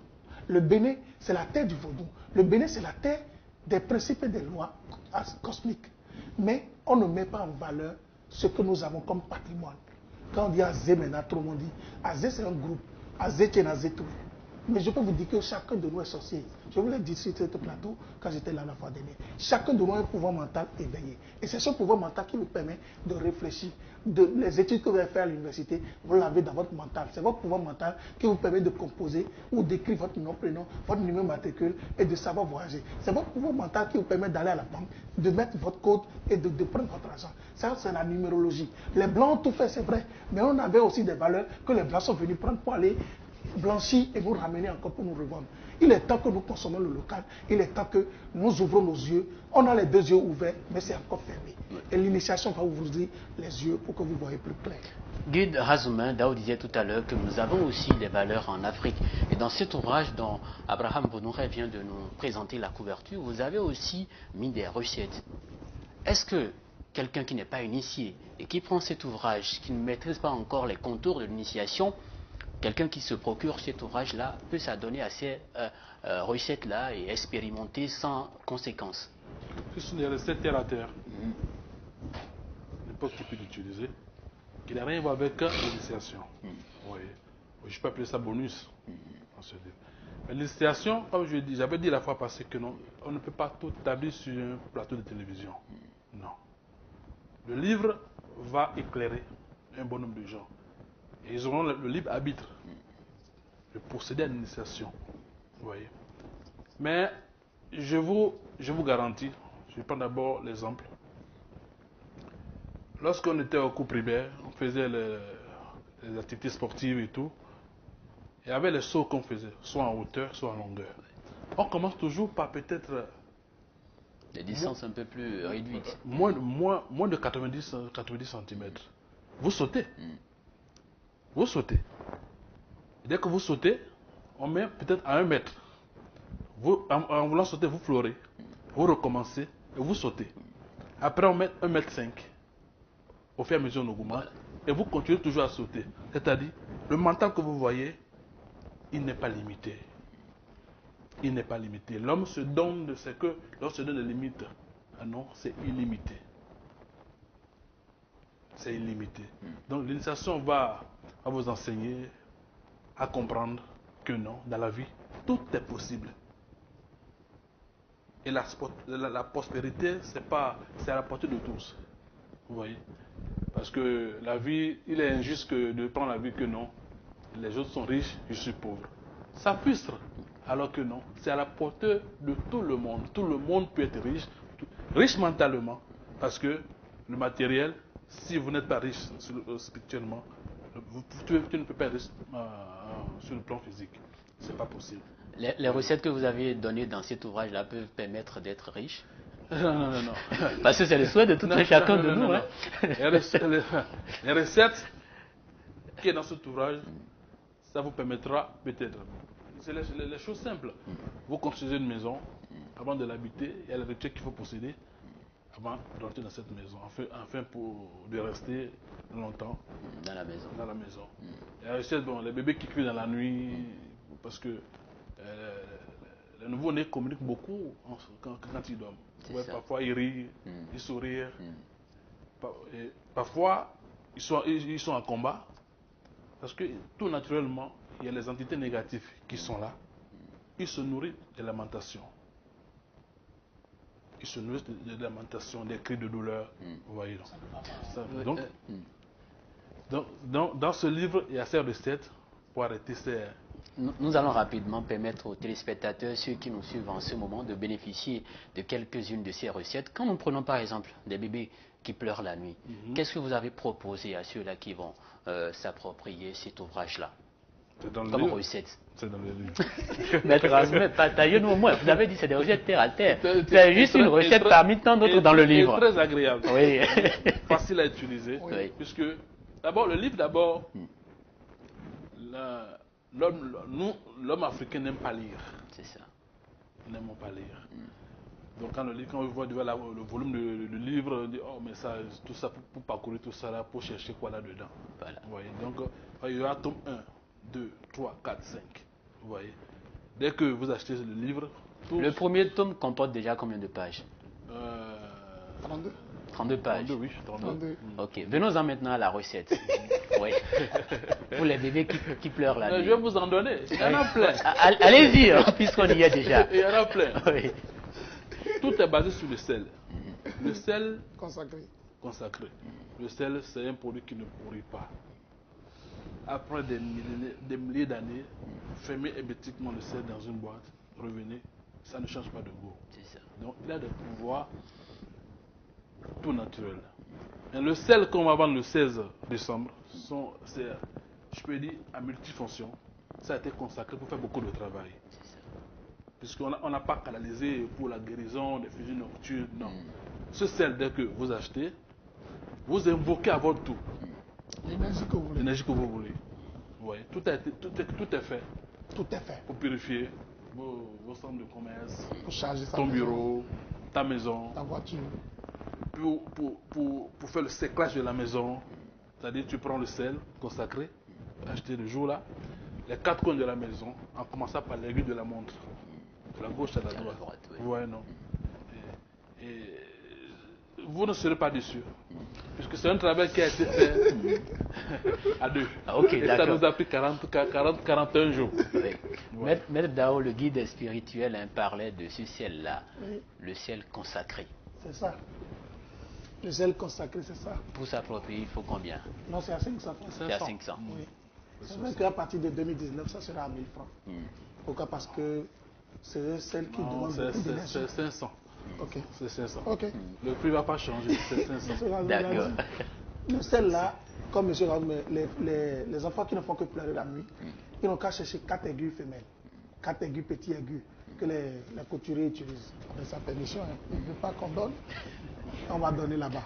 Speaker 2: Le Bénin, c'est la terre du vaudou. Le Bénin, c'est la terre des principes et des lois cosmiques. Mais on ne met pas en valeur ce que nous avons comme patrimoine. Quand on dit Azé, maintenant, tout le monde dit Azé, c'est un groupe. Azé, c'est un Azé tout. Mais je peux vous dire que chacun de nous est sorcier. Je vous l'ai dit sur ce plateau quand j'étais là la fois dernière. Chacun de nous a un pouvoir mental éveillé. Et c'est ce pouvoir mental qui vous permet de réfléchir. Les études que vous allez faire à l'université, vous l'avez dans votre mental. C'est votre pouvoir mental qui vous permet de composer ou d'écrire votre nom, prénom, votre numéro matricule et de savoir voyager. C'est votre pouvoir mental qui vous permet d'aller à la banque, de mettre votre code et de prendre votre argent. Ça, c'est la numérologie. Les Blancs ont tout fait, c'est vrai. Mais on avait aussi des valeurs que les Blancs sont venus prendre pour aller blanchir et vous ramener encore pour nous revendre. Il est temps que nous consommons le local. Il est temps que nous ouvrons nos yeux. On a les 2 yeux ouverts, mais c'est encore fermé. Et l'initiation va ouvrir les yeux pour que vous voyez plus clair.
Speaker 1: Guide Razoumen, Dao disait tout à l'heure que nous avons aussi des valeurs en Afrique. Et dans cet ouvrage dont Abraham Bonouré vient de nous présenter la couverture, vous avez aussi mis des recettes. Est-ce que quelqu'un qui n'est pas initié et qui prend cet ouvrage, qui ne maîtrise pas encore les contours de l'initiation, quelqu'un qui se procure cet ouvrage-là peut s'adonner à ces recettes-là et expérimenter sans conséquences?
Speaker 3: Ce sont des recettes terre à terre. N'importe qui peut l'utiliser. Il n'a rien à voir avec l'initiation. Oui. Je peux appeler ça bonus. Mais l'initiation, comme j'avais dit la fois passée, que non, on ne peut pas tout établir sur un plateau de télévision. Non. Le livre va éclairer un bon nombre de gens. Et ils auront le libre arbitre de procéder à l'initiation. Vous voyez. Mais je vous garantis, je vais prendre d'abord l'exemple. Lorsqu'on était au cours primaire, on faisait les activités sportives et tout. Il y avait les sauts qu'on faisait, soit en hauteur, soit en longueur. On commence toujours par peut-être
Speaker 1: des distances un peu plus réduites.
Speaker 3: Moins de 90 cm. Vous sautez. Vous sautez. Dès que vous sautez, on met peut-être à 1 mètre. En voulant sauter, vous pleurez. Vous recommencez et vous sautez. Après, on met 1,5 m. Au fur et à mesure, on augmente. Et vous continuez toujours à sauter. C'est-à-dire, le mental que vous voyez, il n'est pas limité. Il n'est pas limité. L'homme se donne de ce que l'on se donne des limites Ah non, c'est illimité. C'est illimité. Donc l'initiation va vous enseigner à comprendre que non, dans la vie, tout est possible. Et la prospérité, c'est à la portée de tous. Vous voyez? Parce que la vie, il est injuste de prendre la vie que non. Les autres sont riches, je suis pauvre. Ça frustre. Alors que non, c'est à la portée de tout le monde. Tout le monde peut être riche, riche mentalement. Parce que le matériel, si vous n'êtes pas riche spirituellement, tu ne peux pas être riche sur le plan physique. C'est pas possible.
Speaker 1: Les recettes que vous avez données dans cet ouvrage-là peuvent permettre d'être riche?
Speaker 3: Non.
Speaker 1: Parce que c'est le souhait de tout un chacun de nous. Hein.
Speaker 3: Les recettes qui est dans cet ouvrage, ça vous permettra peut-être. C'est les choses simples. Vous construisez une maison, avant de l'habiter, il y a les rituels qu'il faut posséder avant d'entrer dans cette maison, afin de rester longtemps
Speaker 1: dans la maison.
Speaker 3: Il y a aussi les bébés qui crient dans la nuit, parce que les nouveaux-nés communiquent beaucoup quand ils dorment. Ouais, parfois ils rient, ils sourient. Parfois ils sont en combat, parce que tout naturellement, il y a les entités négatives qui sont là. Ils se nourrissent de lamentation. Ils se nourrissent de lamentation, des cris de douleur. Vous voyez, donc, dans ce livre, il y a ces recettes pour arrêter ces...
Speaker 1: Nous allons rapidement permettre aux téléspectateurs, ceux qui nous suivent en ce moment, de bénéficier de quelques-unes de ces recettes. Quand nous prenons par exemple des bébés qui pleurent la nuit, qu'est-ce que vous avez proposé à ceux-là qui vont s'approprier cet ouvrage-là comme recette?
Speaker 3: C'est dans le livre.
Speaker 1: Maître Asmé, partagez-nous au moins. Vous avez dit que c'est des recettes terre à terre. C'est juste une recette parmi tant d'autres dans le livre.
Speaker 3: Très agréable.
Speaker 1: Oui.
Speaker 3: Facile à utiliser.
Speaker 1: Oui.
Speaker 3: Puisque, d'abord, le livre, l'homme africain n'aime pas lire.
Speaker 1: C'est ça.
Speaker 3: Nous n'aimons pas lire. Donc quand on voit le volume du livre, on dit, oh mais ça, tout ça, pour parcourir tout ça là, pour chercher quoi là-dedans.
Speaker 1: Voilà.
Speaker 3: Vous voyez, donc il y aura tome 1, 2, 3, 4, 5. Vous voyez. Dès que vous achetez le livre...
Speaker 1: Le premier tome comporte déjà combien de pages?
Speaker 2: 32.
Speaker 1: 32 pages.
Speaker 3: 32, oui, 32.
Speaker 1: Ok, venons-en maintenant à la recette. Oui. Pour les bébés qui pleurent la nuit.
Speaker 3: Je vais vous en donner. Il y en a plein.
Speaker 1: Allez-y, puisqu'on y est déjà.
Speaker 3: Il y en a plein.
Speaker 1: Oui.
Speaker 3: Tout est basé sur le sel. Le sel
Speaker 2: consacré.
Speaker 3: Le sel, c'est un produit qui ne pourrit pas. Après des milliers d'années, fermez hermétiquement le sel dans une boîte, revenez, ça ne change pas de goût.
Speaker 1: C'est ça.
Speaker 3: Donc il a des pouvoirs tout naturels. Et le sel qu'on va vendre le 16 décembre, c'est, je peux dire, à multifonction. Ça a été consacré pour faire beaucoup de travail. Puisqu'on n'a pas canalisé pour la guérison des fusions nocturnes, non. Ce sel, dès que vous achetez, vous invoquez à votre tour
Speaker 2: l'énergie que vous voulez.
Speaker 3: L'énergie que vous voulez. Ouais. Tout est fait.
Speaker 2: Tout est fait.
Speaker 3: Pour purifier vos centres de commerce,
Speaker 2: pour charger
Speaker 3: ton bureau, ta maison,
Speaker 2: ta voiture.
Speaker 3: Pour faire le séclage de la maison, c'est-à-dire tu prends le sel consacré, acheté le jour là, les 4 coins de la maison, en commençant par l'aiguille de la montre, de la gauche à la droite.
Speaker 1: Oui.
Speaker 3: Ouais, non. Et vous ne serez pas déçus, puisque c'est un travail qui a été fait à deux.
Speaker 1: Ah, ok,
Speaker 3: et ça nous a pris 41 jours.
Speaker 1: Oui. Ouais. Maître Dao, le guide spirituel, parlait de ce ciel-là, le ciel consacré.
Speaker 2: C'est ça. Le sel consacré, c'est ça.
Speaker 1: Pour s'approprier, il faut combien?
Speaker 2: Non, c'est à 500 francs.
Speaker 1: C'est à 500.
Speaker 2: Oui. C'est vrai qu'à partir de 2019, ça sera à 1000 francs. Pourquoi? Parce que c'est celle qui demande beaucoup d'énergie.
Speaker 3: C'est 500.
Speaker 2: Ok.
Speaker 3: C'est 500.
Speaker 2: Ok.
Speaker 3: Le prix ne va pas changer, c'est 500.
Speaker 1: D'accord.
Speaker 2: Le sel là, comme M. Raoult, les enfants qui ne font que pleurer la nuit, ils n'ont qu'à chercher 4 aiguilles femelles, 4 aiguilles petits aiguilles que les couturiers utilisent. Avec sa permission, ils ne veulent pas qu'on donne, on va donner là-bas.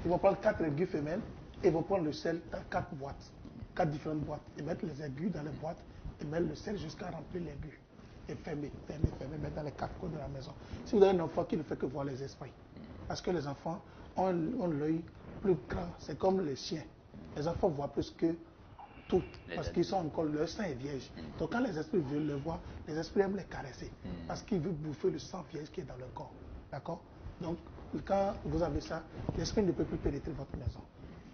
Speaker 2: Ils vont prendre 4 aiguilles femelles et ils vont prendre le sel dans 4 boîtes, 4 différentes boîtes, et mettre les aiguilles dans les boîtes et mettre le sel jusqu'à remplir l'aiguille. Et fermer, mettre dans les 4 coins de la maison. Si vous avez un enfant qui ne fait que voir les esprits, parce que les enfants ont l'œil plus grand, c'est comme les chiens. Les enfants voient plus que tout, parce qu'ils sont encore, leur sang est vierge. Donc quand les esprits veulent le voir, les esprits aiment les caresser, parce qu'ils veulent bouffer le sang vierge qui est dans leur corps. D'accord? Donc quand vous avez ça, l'esprit ne peut plus pénétrer votre maison.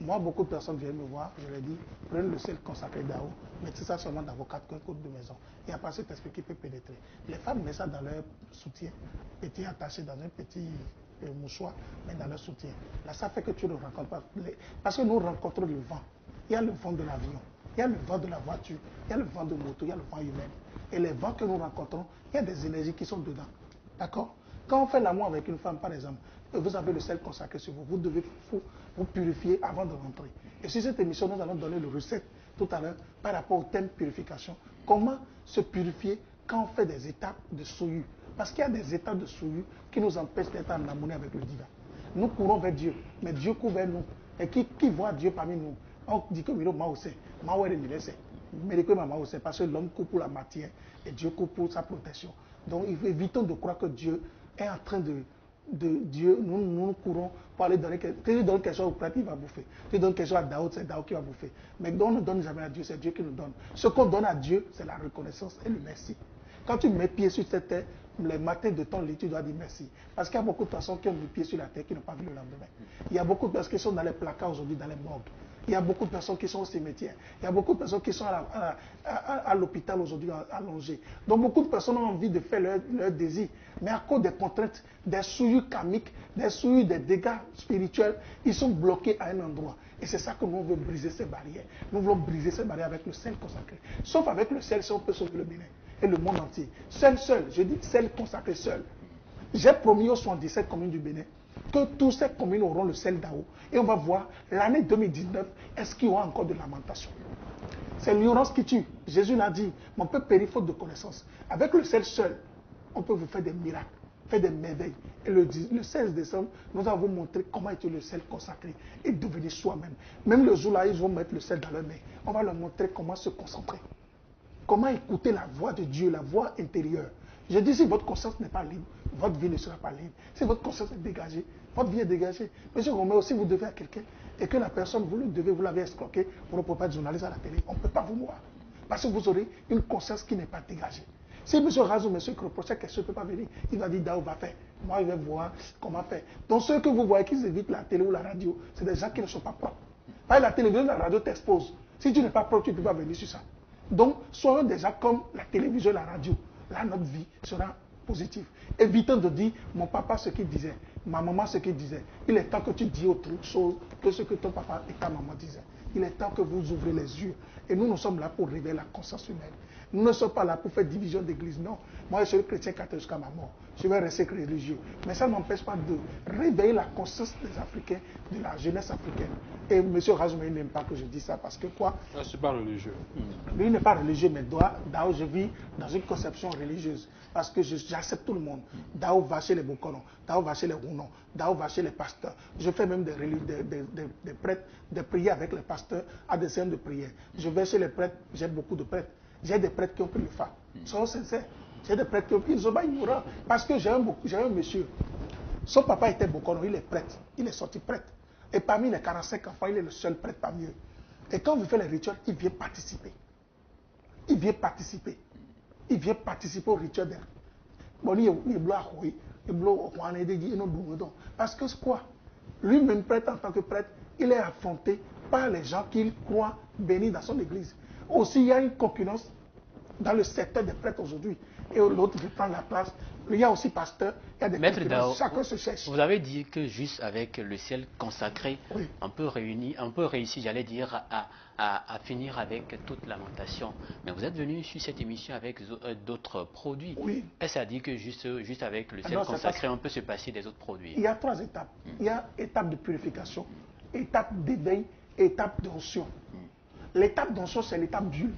Speaker 2: Moi, beaucoup de personnes viennent me voir, je leur dis, prenez le sel consacré d'Ao, mettez ça seulement dans vos 4 coins de maison. Il n'y a pas cet esprit qui peut pénétrer. Les femmes mettent ça dans leur soutien, petit attaché dans un petit mouchoir, mais dans leur soutien. Là, ça fait que tu ne rencontres pas. Parce que nous rencontrons le vent. Il y a le vent de l'avion, il y a le vent de la voiture, il y a le vent de moto, il y a le vent humain. Et les vents que nous rencontrons, il y a des énergies qui sont dedans. D'accord? Quand on fait l'amour avec une femme, par exemple, vous avez le sel consacré sur vous, vous devez vous purifier avant de rentrer. Et sur cette émission, nous allons donner le recette tout à l'heure par rapport au thème purification. Comment se purifier quand on fait des étapes de souillure. Parce qu'il y a des étapes de souillure qui nous empêchent d'être en harmonie avec le divin. Nous courons vers Dieu, mais Dieu court vers nous. Et qui voit Dieu parmi nous? On dit que Miro Maoussé, Maoué Milese, mais Maoussé, parce que l'homme court pour la matière et Dieu court pour sa protection. Donc évitons de croire que Dieu est en train de Dieu, nous courons pour aller donner quelque chose au prêtre, il va bouffer. Tu donnes quelque chose à Daoud, c'est Daoud qui va bouffer. Mais on ne donne jamais à Dieu, c'est Dieu qui nous donne. Ce qu'on donne à Dieu, c'est la reconnaissance et le merci. Quand tu mets pied sur cette terre, les matins de ton lit, tu dois dire merci. Parce qu'il y a beaucoup de personnes qui ont mis pied sur la terre qui n'ont pas vu le lendemain. Il y a beaucoup de personnes qui sont dans les placards aujourd'hui, dans les morgues. Il y a beaucoup de personnes qui sont au cimetière. Il y a beaucoup de personnes qui sont à l'hôpital aujourd'hui allongées. Donc beaucoup de personnes ont envie de faire leur désir. Mais à cause des contraintes, des souillures karmiques, des souillures, des dégâts spirituels, ils sont bloqués à un endroit. Et c'est ça que nous voulons briser ces barrières. Nous voulons briser ces barrières avec le sel consacré. Sauf avec le sel, si on peut sauver le Bénin et le monde entier. Seul, je dis sel consacré seul. J'ai promis aux 77 communes du Bénin que toutes ces communes auront le sel d'Ao. Et on va voir l'année 2019, est-ce qu'il y aura encore de lamentation? C'est l'ignorance qui tue. Jésus l'a dit, mon peuple périt faute de connaissance. Avec le sel seul, on peut vous faire des miracles, faire des merveilles. Et le 16 décembre, nous allons vous montrer comment utiliser le sel consacré et devenir soi-même. Même le jour-là, ils vont mettre le sel dans leur main. On va leur montrer comment se concentrer. Comment écouter la voix de Dieu, la voix intérieure. Je dis, si votre conscience n'est pas libre, votre vie ne sera pas libre. Si votre conscience est dégagée, votre vie est dégagée. Monsieur Romain, si vous devez à quelqu'un et que la personne, vous le devez, vous l'avez escroqué, vous ne pouvez pas être journaliste à la télé, on ne peut pas vous voir. Parce que vous aurez une conscience qui n'est pas dégagée. Si M. Razou, M. qui reproche quelque chose ne peut pas venir, il va dire, Dao va faire. Moi, il va voir comment faire. Donc, ceux que vous voyez qui évitent la télé ou la radio, c'est des gens qui ne sont pas propres. Par la télévision, la radio t'expose. Si tu n'es pas propre, tu ne peux pas venir sur ça. Donc, soyons déjà comme la télévision et la radio. Là, notre vie sera positive. Évitons de dire, mon papa ce qu'il disait, ma maman ce qu'il disait. Il est temps que tu dis autre chose que ce que ton papa et ta maman disaient. Il est temps que vous ouvrez les yeux. Et nous sommes là pour réveiller la conscience humaine. Nous ne sommes pas là pour faire division d'église, non. Moi, je suis chrétien catholique jusqu'à ma mort. Je vais rester religieux. Mais ça ne m'empêche pas de réveiller la conscience des Africains, de la jeunesse africaine. Et M. Razoumé n'aime pas que je dise ça parce que quoi?
Speaker 3: Je ne suis pas religieux.
Speaker 2: Lui n'est pas religieux, mais Dao, je vis dans une conception religieuse. Parce que j'accepte tout le monde. Dao va chez les Bokono, Dao va chez les Rounon, Dao va chez les pasteurs. Je fais même des prêtres, des prières avec les pasteurs à des scènes de prière. Je vais chez les prêtres, j'ai beaucoup de prêtres. J'ai des prêtres qui ont pris le phare. Soyons sincères. J'ai des prêtres qui ont pris, ils ne sont pas ignorants. Parce que j'ai un monsieur, son papa était Bokono, il est prêtre. Il est sorti prêtre. Et parmi les 45 enfants, il est le seul prêtre parmi eux. Et quand vous faites les rituels, il vient participer. Il vient participer. Il vient participer au rituel d'elle. Bon, il parce que c'est quoi? Lui-même prêtre en tant que prêtre, il est affronté par les gens qu'il croit bénis dans son église. Aussi, il y a une concurrence dans le secteur des prêtres aujourd'hui. Et l'autre veut prendre la place. Il y a aussi pasteur, il y a des
Speaker 1: Maître Dao,
Speaker 2: chacun se cherche.
Speaker 1: Vous avez dit que juste avec le ciel consacré,
Speaker 2: oui,
Speaker 1: on peut réussir, j'allais dire, à finir avec toute lamentation. Mais vous êtes venu sur cette émission avec d'autres produits.
Speaker 2: Oui.
Speaker 1: Est-ce à dire que juste avec le ciel
Speaker 2: non,
Speaker 1: consacré, on peut se passer des autres produits?
Speaker 2: Il y a 3 étapes. Il y a étape de purification, étape d'éveil et étape d'onction. L'étape d'onction, c'est l'étape d'huile.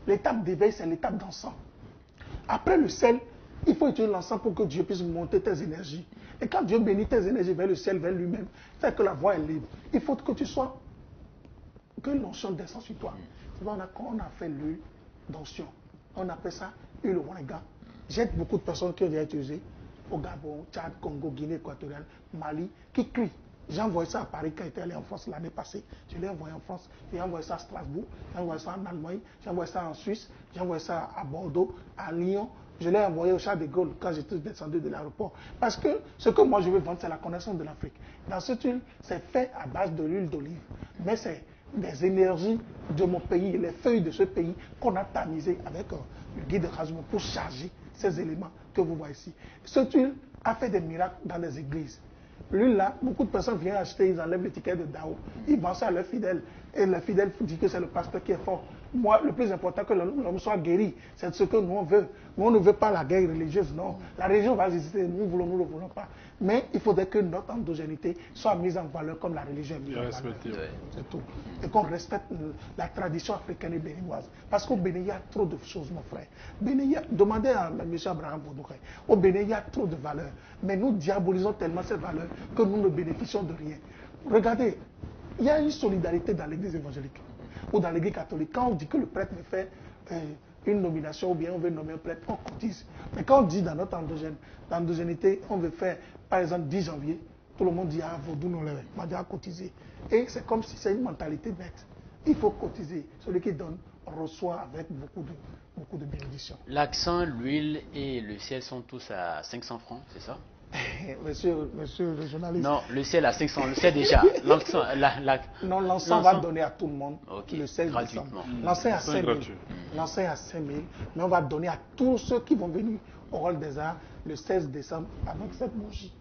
Speaker 2: L'étape d'éveil, c'est l'étape d'encens. Après le sel, il faut utiliser l'encens pour que Dieu puisse monter tes énergies. Et quand Dieu bénit tes énergies vers le ciel, vers lui-même, c'est que la voie est libre. Il faut que tu sois, que l'onction descende sur toi. On a fait l'huile d'onction. On appelle ça huile Wanga. J'ai beaucoup de personnes qui ont déjà utilisé au Gabon, Tchad, Congo, Guinée équatoriale, Mali, qui crient. J'ai envoyé ça à Paris quand j'étais allé en France l'année passée. Je l'ai envoyé en France. J'ai envoyé ça à Strasbourg. J'ai envoyé ça en Allemagne. J'ai envoyé ça en Suisse. J'ai envoyé ça à Bordeaux, à Lyon. Je l'ai envoyé au Charles de Gaulle quand j'étais descendu de l'aéroport. Parce que ce que moi je veux vendre, c'est la connaissance de l'Afrique. Dans cette huile, c'est fait à base de l'huile d'olive. Mais c'est des énergies de mon pays, les feuilles de ce pays qu'on a tamisées avec le guide de Razumon pour charger ces éléments que vous voyez ici. Cette huile a fait des miracles dans les églises. L'huile là, beaucoup de personnes viennent acheter, ils enlèvent l'étiquette de Dao, ils vendent ça à leurs fidèles. Et les fidèles disent que c'est le pasteur qui est fort. Moi, le plus important que l'homme soit guéri, c'est ce que nous on veut. Nous, on ne veut pas la guerre religieuse, non. La religion va exister, nous voulons, nous ne le voulons pas. Mais il faudrait que notre endogénité soit mise en valeur comme la religion est mise en valeur. C'est tout. Et qu'on respecte la tradition africaine et béninoise. Parce qu'au Bénin, il y a trop de choses, mon frère. Demandez à M. Abraham Boudoukhé. Au Bénin, il y a trop de valeurs. Mais nous diabolisons tellement ces valeurs que nous ne bénéficions de rien. Regardez, il y a une solidarité dans l'église évangélique ou dans l'église catholique. Quand on dit que le prêtre veut faire une nomination ou bien on veut nommer un prêtre, on cotise. Mais quand on dit dans notre endogénité, on veut faire, par exemple, 10 janvier, tout le monde dit, ah, vaudou, non, on va dire cotiser. Et c'est comme si c'est une mentalité bête. Il faut cotiser. Celui qui donne reçoit avec beaucoup de bénédictions.
Speaker 1: L'accent, l'huile et le sel sont tous à 500 francs, c'est ça?
Speaker 2: Monsieur le journaliste.
Speaker 1: Non, le sel à 500, le sel déjà.
Speaker 2: Non, l'encens va donner à tout le monde le 16
Speaker 1: gratuitement.
Speaker 2: L'encens à 5 000. L'encens à 5 000. Mais on va donner à tous ceux qui vont venir au Hall des Arts le 16 décembre avec cette bougie.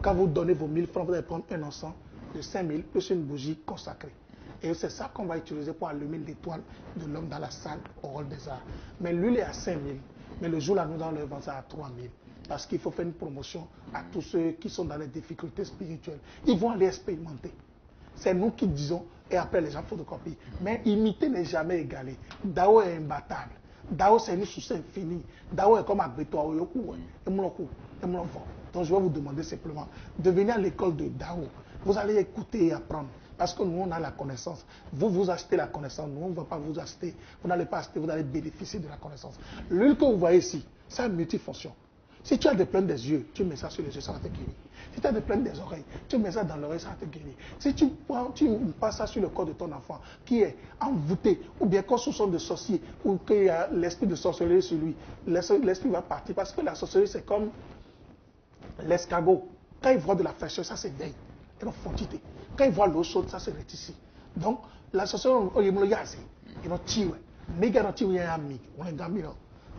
Speaker 2: Quand vous donnez vos 1000 francs, vous allez prendre un encens de 5 000 plus une bougie consacrée. Et c'est ça qu'on va utiliser pour allumer l'étoile de l'homme dans la salle au Hall des Arts. Mais l'huile est à 5 000. Mais le jour là, nous allons le vendre ça à 3 000. Parce qu'il faut faire une promotion à tous ceux qui sont dans les difficultés spirituelles. Ils vont aller expérimenter. C'est nous qui disons, et après les gens photocopient. Mais imiter n'est jamais égalé. Dao est imbattable. Dao c'est une source infinie. Dao est comme Agbeto, Oyoku, Emuloko, Emulofo. Donc je vais vous demander simplement de venir à l'école de Dao. Vous allez écouter et apprendre. Parce que nous, on a la connaissance. Vous achetez la connaissance. Nous, on ne va pas vous acheter. Vous n'allez pas acheter, vous allez bénéficier de la connaissance. L'huile que vous voyez ici, c'est une multifonction. Si tu as des plaintes des yeux, tu mets ça sur les yeux, ça va te guérir. Si tu as des plaintes des oreilles, tu mets ça dans l'oreille, ça va te guérir. Si tu passes ça sur le corps de ton enfant qui est envoûté, ou bien qu'on soupçonne de sorcier, ou qu'il y a l'esprit de sorcellerie sur lui, l'esprit va partir. Parce que la sorcellerie, c'est comme l'escargot. Quand il voit de la fraîcheur, ça s'éveille. Et donc, fondité. Quand il voit l'eau chaude, ça se rétrécit. Donc, la sorcellerie, il me le yaze. Il me tire. Mais il y a un ami. On est gambé là.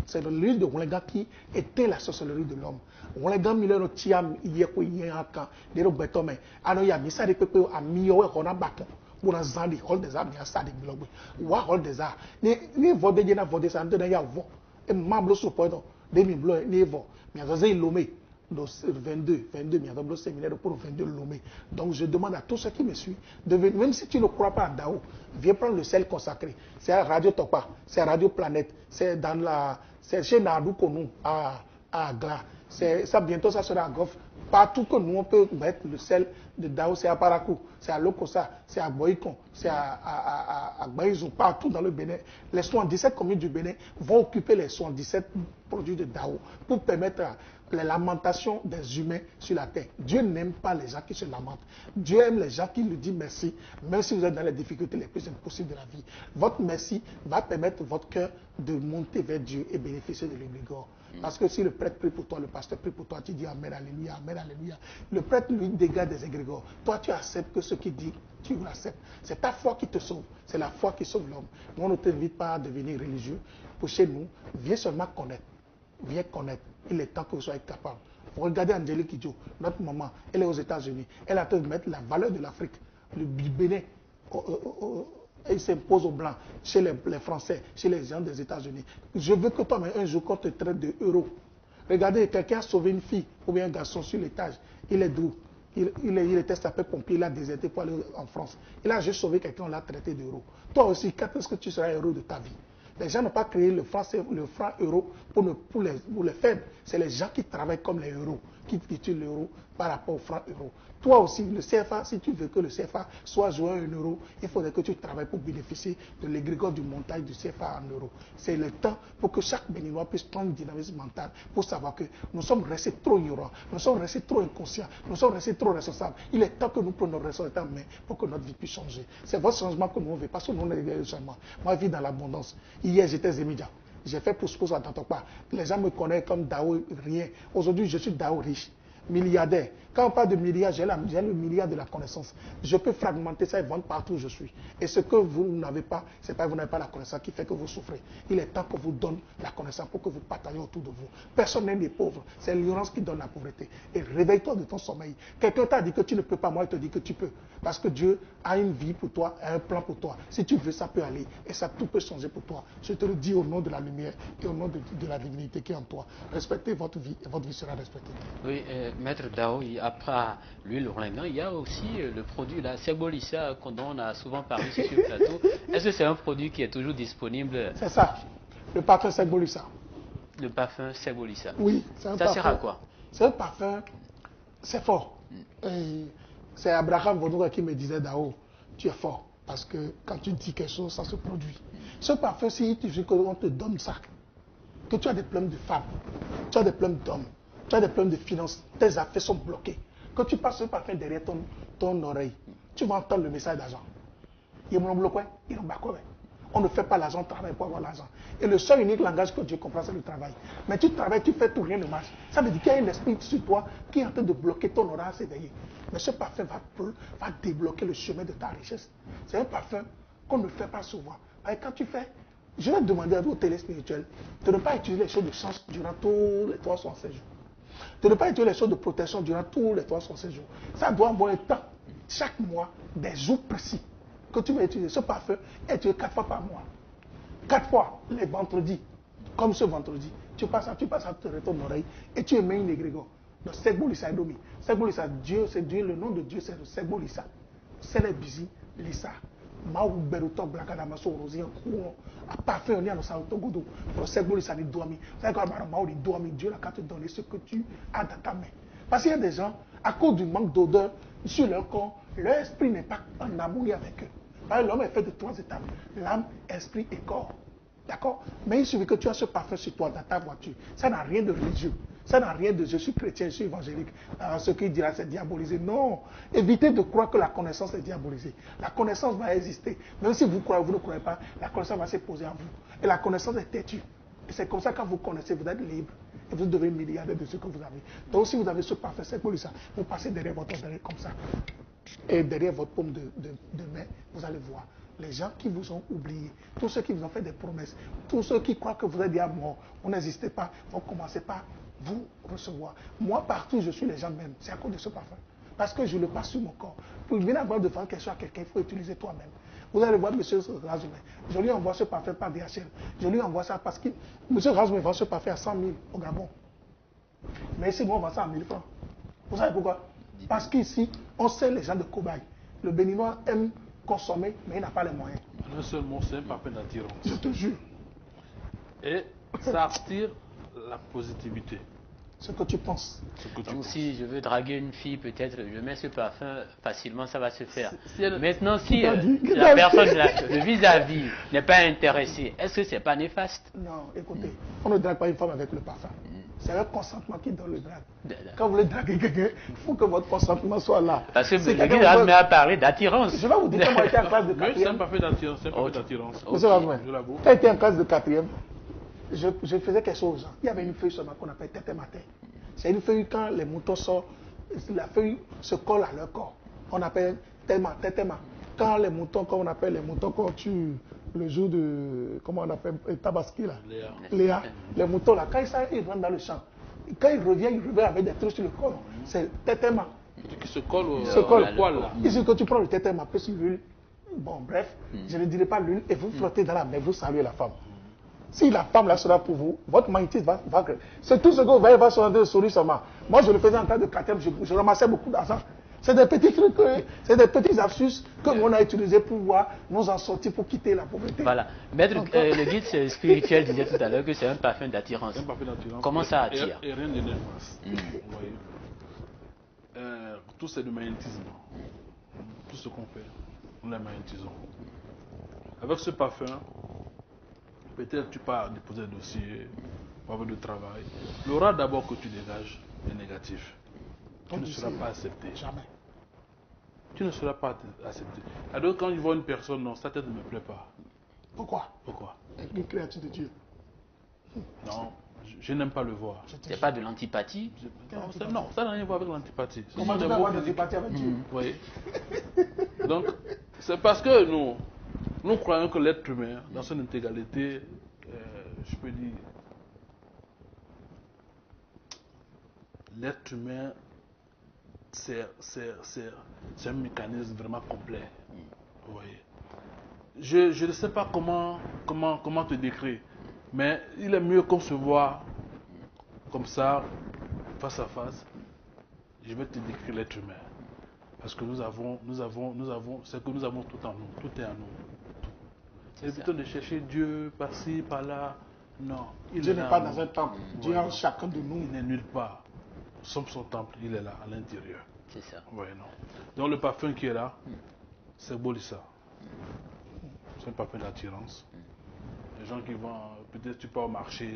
Speaker 2: C'est l'huile de Oulenga qui était la sorcellerie de l'homme. Oulenga mileno tiam yeko yenaka de lo betome. Ano ya misa de pepe amiyo e kona baka. Una zandi hol des arts ya sadi bilogbe. Wa hol des arts. Ni vode jena vode sa ndo na ya vo. E mablo support de mi blo ni vo. Mi azaze ilome. 22, mi a séminaire pour 22 Lomé. Donc je demande à tous ceux qui me suivent, même si tu ne crois pas à Dao, viens prendre le sel consacré. C'est à Radio Topa, c'est à Radio Planète, c'est chez Nadou Konou à Agla. Ça bientôt ça sera à Goff. Partout que nous on peut mettre le sel de Dao, c'est à Parakou, c'est à Lokosa, c'est à Boïkon, c'est à Baïzou, partout dans le Bénin. Les 77 communes du Bénin vont occuper les 77 produits de Dao pour permettre les lamentations des humains sur la terre. Dieu n'aime pas les gens qui se lamentent. Dieu aime les gens qui lui disent merci, même si vous êtes dans les difficultés les plus impossibles de la vie. Votre merci va permettre votre cœur de monter vers Dieu et bénéficier de l'égrégore. Parce que si le prêtre prie pour toi, le pasteur prie pour toi, tu dis Amen, Alléluia, Amen, Alléluia. Le prêtre lui dégage des égrégores. Toi, tu acceptes que ce qu'il dit, tu l'acceptes. C'est ta foi qui te sauve. C'est la foi qui sauve l'homme. Nous, on ne t'invite pas à devenir religieux. Pour chez nous, viens seulement connaître. Viens connaître. Il est temps que vous soyez capable. Regardez Angélique Kidjo, notre maman, elle est aux États-Unis. Elle a train de mettre la valeur de l'Afrique, le Bénin, elle s'impose aux Blancs, chez les Français, chez les gens des États-Unis. Je veux que toi, un jour, qu'on te traite de héros. Regardez, quelqu'un a sauvé une fille ou bien un garçon sur l'étage. Il est d'où? Il était sapeur-pompier, il a déserté pour aller en France. Il a juste sauvé quelqu'un, on l'a traité de héros. Toi aussi, quand est-ce que tu seras héros de ta vie? Les gens n'ont pas créé le franc euro pour les faibles. C'est les gens qui travaillent comme les héros qui tue l'euro par rapport au franc euro. Toi aussi, le CFA, si tu veux que le CFA soit joué à 1 euro, il faudrait que tu travailles pour bénéficier de l'égrégore du montage du CFA en euros. C'est le temps pour que chaque Béninois puisse prendre une dynamisme mentale pour savoir que nous sommes restés trop ignorants, nous sommes restés trop inconscients, nous sommes restés trop responsables. Il est temps que nous prenions nos responsabilités en main pour que notre vie puisse changer. C'est votre changement que nous voulons, parce que nous, on est des changements. Moi, je vis dans l'abondance. Hier, j'étais Zémidia. J'ai fait pousse-pousse à Tantokpa. Les gens me connaissent comme Dao rien. Aujourd'hui, je suis Dao riche, milliardaire. Quand on parle de milliards, j'ai le milliard de la connaissance. Je peux fragmenter ça et vendre partout où je suis. Et ce que vous n'avez pas, c'est pas que vous n'avez pas la connaissance qui fait que vous souffrez. Il est temps que vous donne la connaissance pour que vous partagiez autour de vous. Personne n'est pauvre. C'est l'ignorance qui donne la pauvreté. Et réveille-toi de ton sommeil. Quelqu'un t'a dit que tu ne peux pas, moi, il te dit que tu peux. Parce que Dieu a une vie pour toi, a un plan pour toi. Si tu veux, ça peut aller. Et ça, tout peut changer pour toi. Je te le dis au nom de la lumière et au nom de la divinité qui est en toi. Respectez votre vie et votre vie sera respectée.
Speaker 1: Oui, Maître Dao, après l'huile Orlingan, il y a aussi le produit, la Segbolissa, dont on a souvent parlé sur le plateau. Est-ce que c'est un produit qui est toujours disponible?
Speaker 2: C'est ça, le parfum Segbolissa.
Speaker 1: Le parfum Segbolissa.
Speaker 2: Oui, c'est un
Speaker 1: parfum. Ça sert à quoi?
Speaker 2: C'est un parfum, c'est fort. C'est Abraham Vodouga qui me disait, Dao, tu es fort. Parce que quand tu dis quelque chose, ça se produit. Ce parfum, si tu veux qu'on te donne ça, que tu as des problèmes de femmes, tu as des problèmes d'hommes, tu as des problèmes de finances, tes affaires sont bloquées. Quand tu passes ce parfum derrière ton oreille, tu vas entendre le message d'argent. On ne fait pas l'argent, on travaille pour avoir l'argent. Et le seul unique langage que Dieu comprend, c'est le travail. Mais tu travailles, tu fais tout, rien ne marche. Ça veut dire qu'il y a un esprit sur toi qui est en train de bloquer ton oreille s'éveiller. Mais ce parfum va débloquer le chemin de ta richesse. C'est un parfum qu'on ne fait pas souvent. Et quand tu fais, je vais demander à vos téléspirituels de ne pas utiliser les choses de chance durant tous les 316 jours. De ne pas utiliser les choses de protection durant tous les 316 jours. Ça doit avoir un temps, chaque mois, des jours précis, que tu vas utiliser ce parfum et tu es 4 fois par mois. 4 fois, les vendredis, comme ce vendredi, tu passes à ton oreille et tu émets une égrégore. Donc, Segbolissa et Domi. Segbolissa, Dieu, c'est Dieu, le nom de Dieu, c'est le Segbolissa. C'est les busy, Lissa. Maou Beruto Blakadamaso Rosi, à parfum, on est à Saotogodo. Le Segbolissa ni Douami. C'est comme Maou di Douami, Dieu n'a qu'à te donner ce que tu as dans ta main. Parce qu'il y a des gens, à cause du manque d'odeur sur leur corps, leur esprit n'est pas en harmonie avec eux. L'homme est fait de 3 étapes, l'âme, esprit et corps. D'accord? Mais il suffit que tu as ce parfum sur toi, dans ta voiture. Ça n'a rien de religieux. Ça n'a rien de je suis chrétien, je suis évangélique. Ce qui dira c'est diabolisé. Non. Évitez de croire que la connaissance est diabolisée. La connaissance va exister. Même si vous croyez ou vous ne croyez pas, la connaissance va se poser en vous. Et la connaissance est têtue. Et c'est comme ça que quand vous connaissez, vous êtes libre. Et vous devenez milliardaire de ce que vous avez. Donc si vous avez ce parfum, c'est pour ça. Vous passez derrière votre oreille comme ça. Et derrière votre paume de main, vous allez voir les gens qui vous ont oublié, tous ceux qui vous ont fait des promesses, tous ceux qui croient que vous êtes déjà mort, vous n'hésitez pas, vont commencer par vous recevoir. Moi, partout, je suis les gens même. C'est à cause de ce parfum. Parce que je le passe sur mon corps. Pour venir avoir de faire quelque chose à quelqu'un, il faut utiliser toi-même. Vous allez voir M. Razoumet. Je lui envoie ce parfum par DHL. Je lui envoie ça parce que M. Razoumet vend ce parfum à 100 000 au Gabon. Mais ici, moi, on vend ça à 1000 francs. Vous savez pourquoi? Parce qu'ici, on sait les gens de cobaye. Le Béninois aime consommer, mais il n'a pas les moyens.
Speaker 3: Un seul mot, c'est un parfum d'attirance.
Speaker 2: Je te jure.
Speaker 3: Et ça attire la positivité.
Speaker 2: Ce que tu penses.
Speaker 1: Donc si je veux draguer une fille, peut-être je mets ce parfum, facilement ça va se faire.
Speaker 3: Si elle...
Speaker 1: Maintenant, si la personne, le vis-à-vis n'est pas intéressé, est-ce que c'est pas néfaste?
Speaker 2: Non, écoutez, on ne drague pas une femme avec le parfum. C'est le consentement qui donne le drague. Quand vous voulez draguer quelqu'un, il faut que votre consentement soit là.
Speaker 1: Parce que le guide m'a parlé d'attirance.
Speaker 2: Je vais vous dire comment j'étais en classe de 4e.
Speaker 3: C'est un parfum d'attirance. C'est un parfum d'attirance.
Speaker 2: Monsieur Razoumet, quand j'étais en classe de 4e, je faisais quelque chose. Il y avait une feuille seulement qu'on appelle tête matin. C'est une feuille quand les moutons sortent, la feuille se colle à leur corps. On appelle tête. Quand les moutons, comme on appelle les moutons qu'on tue le jour de, comment on appelle, Tabaski là, Léa, les moutons là, quand ils rentrent dans le champ, quand ils reviennent avec des trucs sur le corps, c'est tétéma.
Speaker 3: Qui se colle au poil là.
Speaker 2: Ici, quand tu prends le tétéma, peu sur l'huile, bon bref, je ne dirai pas l'huile, et vous flottez dans la mer, vous saluez la femme. Si la femme là sera pour vous, votre magnétisme va c'est tout ce que vous voyez va se rendre de souris seulement. Moi, je le faisais en cas de 4e, je ramassais beaucoup d'argent. C'est des petits trucs, c'est des petits astuces que on a utilisés pour voir nous en sortir, pour quitter la pauvreté.
Speaker 1: Voilà. Maître, le guide spirituel disait tout à l'heure que c'est un parfum d'attirance.
Speaker 3: Un parfum d'attirance.
Speaker 1: Comment ça attire?
Speaker 3: Et rien ne l'efface. Vous voyez. Tout c'est du magnétisme. Tout ce qu'on fait, nous le magnétisons. Avec ce parfum, peut-être tu pars déposer un dossier, pour avoir du travail. L'aura d'abord que tu dégages est négatif. Tu ne seras pas accepté.
Speaker 2: Jamais.
Speaker 3: Tu ne seras pas accepté. Alors quand je vois une personne, non, sa tête ne me plaît pas.
Speaker 2: Pourquoi?
Speaker 3: Pourquoi?
Speaker 2: Une créature de Dieu.
Speaker 3: Non, je n'aime pas le voir.
Speaker 1: C'est pas de l'antipathie?
Speaker 3: Non, ça n'a rien à voir avec l'antipathie.
Speaker 2: Comment tu peux avoir de l'antipathie avec Dieu?
Speaker 3: Oui. Donc, c'est parce que nous croyons que l'être humain, dans son intégralité, je peux dire, l'être humain, c'est un mécanisme vraiment complet. Vous voyez. Je ne sais pas comment te décrire, mais il est mieux qu'on se voit comme ça, face à face. Je vais te décrire l'être humain. Parce que nous avons c'est que nous avons tout en nous, tout est en nous. Évitons de chercher Dieu par-ci, par-là. Non.
Speaker 2: Dieu n'est pas dans un temple. Dieu est en chacun de nous.
Speaker 3: Il n'est nulle part. Nous sommes son temple, il est là, à l'intérieur.
Speaker 1: C'est ça.
Speaker 3: Oui, non. Donc le parfum qui est là, c'est Bolissa. C'est un parfum d'attirance. Les gens qui vont, peut-être tu pars au marché,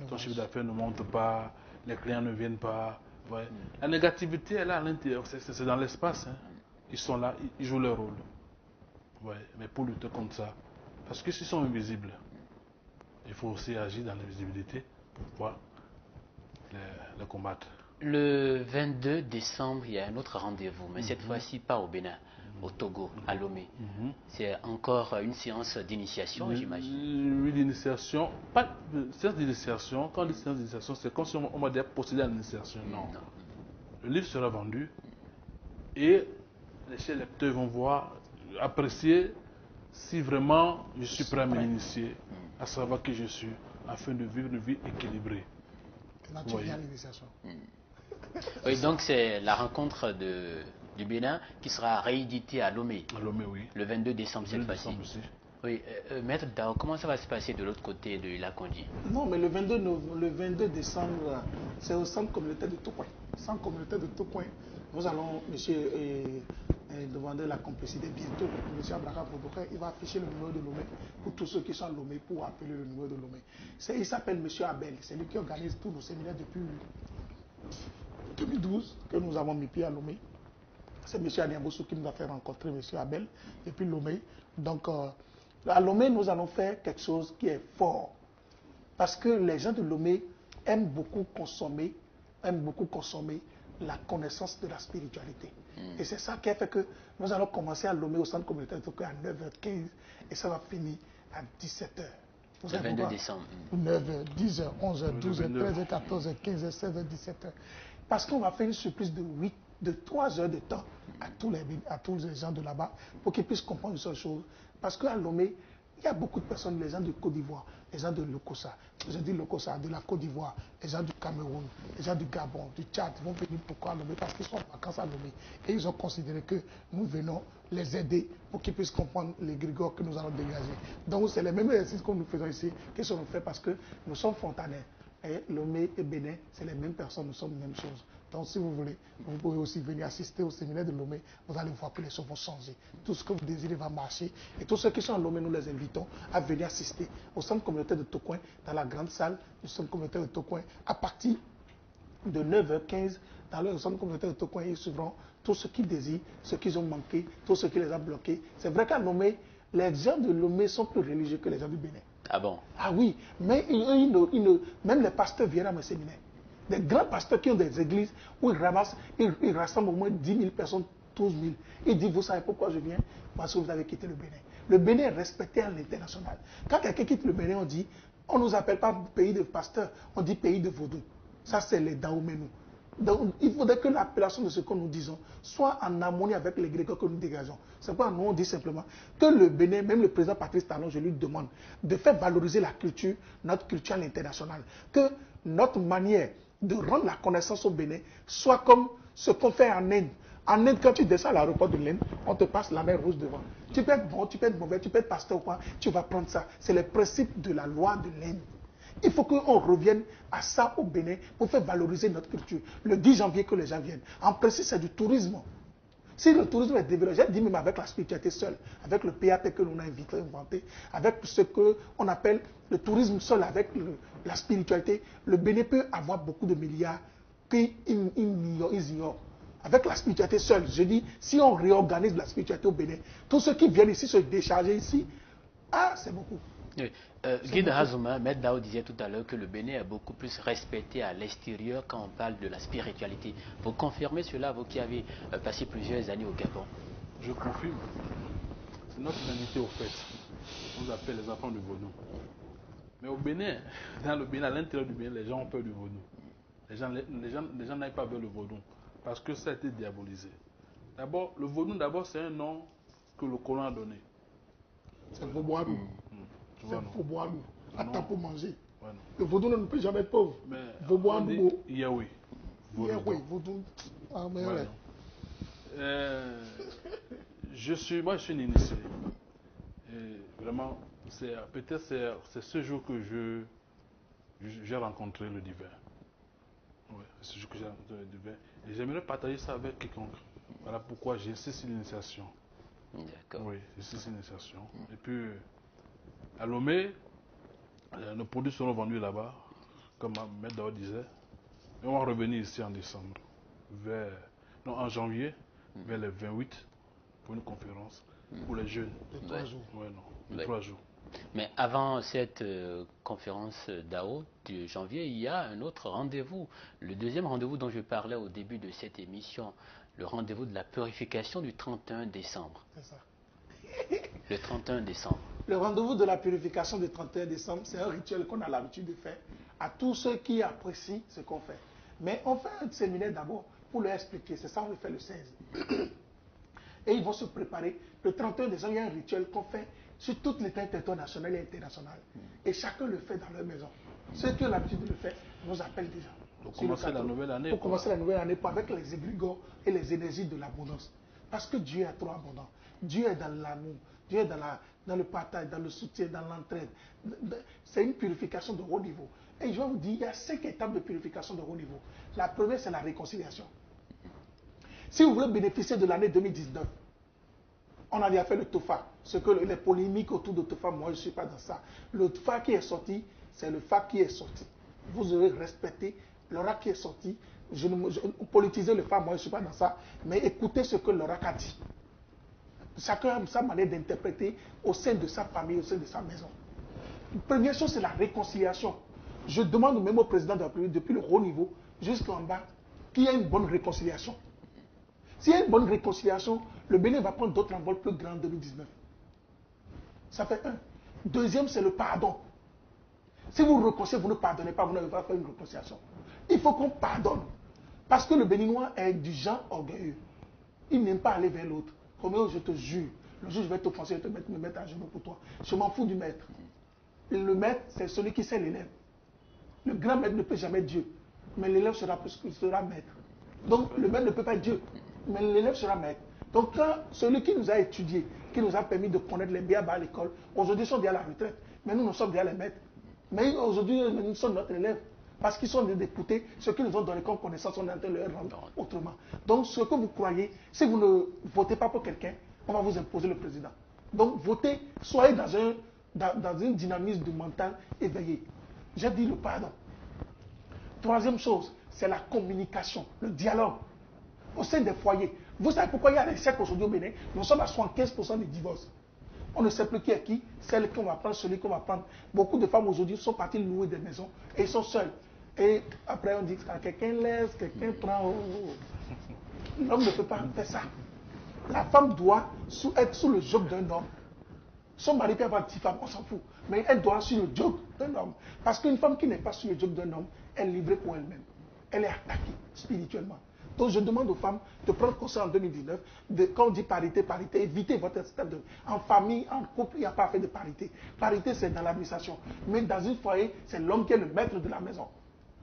Speaker 3: ton chiffre d'affaires ne monte pas, les clients ne viennent pas. Ouais. La négativité est là à l'intérieur, c'est dans l'espace. Hein. Ils sont là, ils jouent leur rôle. Ouais. Mais pour lutter contre ça, parce que s'ils sont invisibles, il faut aussi agir dans l'invisibilité pour pouvoir les combattre.
Speaker 1: Le 22 décembre, il y a un autre rendez-vous, mais cette fois-ci pas au Bénin, au Togo, à Lomé. C'est encore une séance d'initiation, j'imagine.
Speaker 3: Oui, d'initiation. Pas de séance d'initiation. Quand on dit séance d'initiation, c'est comme si on m'a déjà procédé à l'initiation. Non. Le livre sera vendu et les chers lecteurs vont voir, apprécier si vraiment je suis prêt à m'initier, à savoir qui je suis, afin de vivre une vie équilibrée.
Speaker 2: Là, tu viens à l'initiation.
Speaker 1: Oui, donc c'est la rencontre du Bénin qui sera rééditée à Lomé.
Speaker 3: À Lomé, oui.
Speaker 1: Le 22 décembre cette fois-ci. Oui, Maître Dao, comment ça va se passer de l'autre côté de Ilakondi?
Speaker 2: Non, mais le 22 décembre, c'est au centre communautaire de Tokoin. Centre communautaire de Tokoin. Nous allons, monsieur, demander la complicité bientôt. Monsieur Abraham Boudoukhé, il va afficher le numéro de Lomé pour tous ceux qui sont à Lomé pour appeler le numéro de Lomé. Il s'appelle monsieur Abel. C'est lui qui organise tous nos séminaires depuis 2012 que nous avons mis pied à Lomé. C'est M. Aniamboussou qui nous a fait rencontrer M. Abel depuis Lomé. Donc, à Lomé, nous allons faire quelque chose qui est fort. Parce que les gens de Lomé aiment beaucoup consommer la connaissance de la spiritualité. Et c'est ça qui a fait que nous allons commencer à Lomé au centre communautaire de Tokoin à 9h15 et ça va finir à 17h.
Speaker 1: Le 22 décembre.
Speaker 2: 9h, 10h, 11h, 12h, 13h, 14h, 15h, 16h, 17h. Parce qu'on va faire une surprise de 3 heures de temps à tous les gens de là-bas pour qu'ils puissent comprendre une seule chose. Parce qu'à Lomé, il y a beaucoup de personnes, les gens de Côte d'Ivoire, les gens de Lokossa, je dis Lokossa, de la Côte d'Ivoire, les gens du Cameroun, les gens du Gabon, du Tchad, vont venir pourquoi à Lomé? Parce qu'ils sont en vacances à Lomé. Et ils ont considéré que nous venons les aider pour qu'ils puissent comprendre les grégores que nous allons dégager. Donc c'est les mêmes exercices que nous faisons ici, qui seront faits parce que nous sommes fontanais. Et Lomé et Bénin, c'est les mêmes personnes, nous sommes les mêmes choses. Donc si vous voulez, vous pouvez aussi venir assister au séminaire de Lomé, vous allez voir que les choses vont changer. Tout ce que vous désirez va marcher. Et tous ceux qui sont à Lomé, nous les invitons à venir assister au centre communautaire de Tokoin, dans la grande salle du centre communautaire de Tokoin, à partir de 9h15, dans le centre communautaire de Tokoin, ils suivront tout ce qu'ils désirent, ce qu'ils ont manqué, tout ce qui les a bloqués. C'est vrai qu'à Lomé, les gens de Lomé sont plus religieux que les gens du Bénin.
Speaker 1: Ah bon?
Speaker 2: Ah oui, mais même les pasteurs viennent à mes séminaires. Des grands pasteurs qui ont des églises où ils rassemblent au moins 10 000 personnes, 12 000. Ils disent, vous savez pourquoi je viens? Parce que vous avez quitté le Bénin. Le Bénin est respecté à l'international. Quand quelqu'un quitte le Bénin, on ne nous appelle pas pays de pasteurs, on dit pays de vaudou. Ça, c'est les Daoumenu. Donc, il faudrait que l'appellation de ce que nous disons soit en harmonie avec les grégores que nous dégageons. C'est pourquoi nous, on dit simplement que le Bénin, même le président Patrice Talon, je lui demande de faire valoriser la culture, notre culture à l'international. Que notre manière de rendre la connaissance au Bénin soit comme ce qu'on fait en Inde, En Inde, quand tu descends à l'aéroport de l'Inde, on te passe la mer rouge devant. Tu peux être bon, tu peux être mauvais, tu peux être pasteur ou quoi, tu vas prendre ça. C'est le principe de la loi de l'Inde. Il faut qu'on revienne à ça au Bénin pour faire valoriser notre culture. Le 10 janvier que les gens viennent. En principe, c'est du tourisme. Si le tourisme est développé, j'ai dit même avec la spiritualité seule, avec le PAP que l'on a inventé, avec ce qu'on appelle le tourisme seul, avec la spiritualité, le Bénin peut avoir beaucoup de milliards qu'ils ignorent. Avec la spiritualité seule, je dis, si on réorganise la spiritualité au Bénin, tous ceux qui viennent ici se décharger ici, c'est beaucoup.
Speaker 1: Oui. Guy de Hazouma, Maître Dao disait tout à l'heure que le Bénin est beaucoup plus respecté à l'extérieur quand on parle de la spiritualité. Vous confirmez cela, vous qui avez passé plusieurs années au Gabon?
Speaker 3: Je confirme. C'est notre identité au fait. On nous appelle les enfants du vaudou. Mais au Bénin, dans le Bénin, à l'intérieur du Bénin, les gens ont peur du vaudou. Les gens n'aillent pas vers le vaudou parce que ça a été diabolisé. D'abord, le vaudou, c'est un nom que le colon a donné.
Speaker 2: C'est Vauboadou. C'est Vauboadou. Attends pour manger.
Speaker 3: Ouais,
Speaker 2: le vaudou ne peut jamais être pauvre.
Speaker 3: Vauboadou. Yahweh.
Speaker 2: Yahweh, vaudou. Ah, mais ouais.
Speaker 3: Je suis initié. Et vraiment, peut-être c'est ce jour que j'ai rencontré le divin. Ouais, c'est ce jour que j'ai rencontré le divin. Et j'aimerais partager ça avec quiconque. Voilà pourquoi j'insiste sur l'initiation.
Speaker 1: D'accord.
Speaker 3: Oui, j'insiste sur l'initiation. Et puis, à Lomé, nos produits seront vendus là-bas, comme Maître Dao disait. Et on va revenir ici en décembre, en janvier, vers les 28, pour une conférence pour les jeunes.
Speaker 2: De 3 jours.
Speaker 3: Oui, non, de 3 jours.
Speaker 1: Mais avant cette conférence DAO de janvier, il y a un autre rendez-vous. Le deuxième rendez-vous dont je parlais au début de cette émission, le rendez-vous de la purification du 31 décembre.
Speaker 2: C'est ça.
Speaker 1: Le 31 décembre.
Speaker 2: Le rendez-vous de la purification du 31 décembre, c'est un rituel qu'on a l'habitude de faire à tous ceux qui apprécient ce qu'on fait. Mais on fait un séminaire d'abord pour leur expliquer. C'est ça, on le fait le 16. Et ils vont se préparer. Le 31 décembre, il y a un rituel qu'on fait sur toutes les territoires nationales et internationales. Et chacun le fait dans leur maison. Ceux qui ont l'habitude de le faire nous appellent déjà.
Speaker 3: Pour commencer la nouvelle année.
Speaker 2: Pour commencer la nouvelle année avec les égrégores et les énergies de l'abondance. Parce que Dieu est trop abondant. Dieu est dans l'amour. Dieu est dans le partage, dans le soutien, dans l'entraide. C'est une purification de haut niveau. Et je vais vous dire, il y a 5 étapes de purification de haut niveau. La première, c'est la réconciliation. Si vous voulez bénéficier de l'année 2019, on a déjà fait le TOFA. Ce que les polémiques autour de TOFA, moi je ne suis pas dans ça. Le TOFA qui est sorti, c'est le FA qui est sorti. Vous aurez respecté l'ORAC qui est sorti. Politiser le FA, moi je ne suis pas dans ça. Mais écoutez ce que l'ORAC a dit. Chacun a sa manière d'interpréter au sein de sa famille, au sein de sa maison. La première chose, c'est la réconciliation. Je demande même au président de la République, depuis le haut niveau jusqu'en bas, qu'il y ait une bonne réconciliation. S'il y a une bonne réconciliation, le Bénin va prendre d'autres envols plus grands en 2019. Ça fait un. Deuxième, c'est le pardon. Si vous réconciliez, vous ne pardonnez pas, vous n'avez pas fait une réconciliation. Il faut qu'on pardonne. Parce que le Béninois est du genre orgueilleux. Il n'aime pas aller vers l'autre. Comme je te jure, le jour où je vais t'offenser, je vais me mettre à genoux pour toi. Je m'en fous du maître. Le maître, c'est celui qui sait l'élève. Le grand maître ne peut jamais être Dieu. Mais l'élève sera maître. Donc le maître ne peut pas être Dieu. Mais l'élève sera maître. Donc quand celui qui nous a étudié, qui nous a permis de connaître les biens à l'école, aujourd'hui ils sont déjà à la retraite. Mais nous sommes déjà les maîtres. Mais aujourd'hui nous sommes notre élève. Parce qu'ils sont d'écouter ce qu'ils nous ont donné comme connaissance, on est en train de leur rendre autrement. Donc ce que vous croyez, si vous ne votez pas pour quelqu'un, on va vous imposer le président. Donc votez, soyez dans une dynamisme de mental éveillé. J'ai dit le pardon. Troisième chose, c'est la communication, le dialogue au sein des foyers. Vous savez pourquoi il y a des siècles aujourd'hui au Bénin? Nous sommes à 75% des divorces. On ne sait plus qui est qui, celle qu'on va prendre, celui qu'on va prendre. Beaucoup de femmes aujourd'hui sont parties louer des maisons et ils sont seules. Et après on dit que quelqu'un laisse, quelqu'un prend. L'homme ne peut pas faire ça. La femme doit être sous le joug d'un homme. Son mari peut avoir 10 femmes, on s'en fout. Mais elle doit être sous le joug d'un homme. Parce qu'une femme qui n'est pas sous le joug d'un homme, elle est livrée pour elle-même. Elle est attaquée spirituellement. Donc je demande aux femmes de prendre conscience en 2019, quand on dit parité, évitez votre système en famille, en couple, il n'y a pas fait de parité. Parité, c'est dans l'administration. Mais dans une foyer, c'est l'homme qui est le maître de la maison.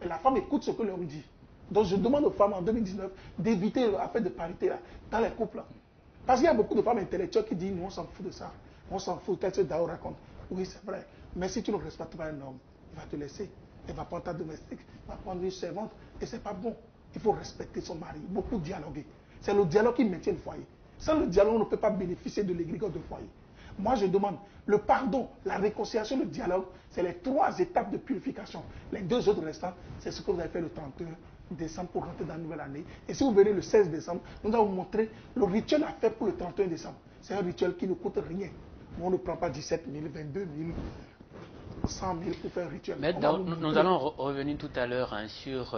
Speaker 2: Et la femme écoute ce que l'homme dit. Donc je demande aux femmes en 2019 d'éviter l'affaire de parité là, dans les couples. Là. Parce qu'il y a beaucoup de femmes intellectuelles qui disent, nous on s'en fout de ça. On s'en fout, tel que Dao raconte. Oui, c'est vrai. Mais si tu ne respectes pas un homme, il va te laisser. Il va prendre ta domestique, il va prendre une servante. Et c'est pas bon. Il faut respecter son mari. Beaucoup dialoguer. C'est le dialogue qui maintient le foyer. Sans le dialogue, on ne peut pas bénéficier de l'égrégore de foyer. Moi, je demande le pardon, la réconciliation, le dialogue, c'est les 3 étapes de purification. Les 2 autres restants, c'est ce que vous avez fait le 31 décembre pour rentrer dans la nouvelle année. Et si vous venez le 16 décembre, nous allons vous montrer le rituel à faire pour le 31 décembre. C'est un rituel qui ne coûte rien. On ne prend pas 17 000, 22 000, 100 000 pour faire un rituel.
Speaker 1: Mais nous allons revenir tout à l'heure hein, sur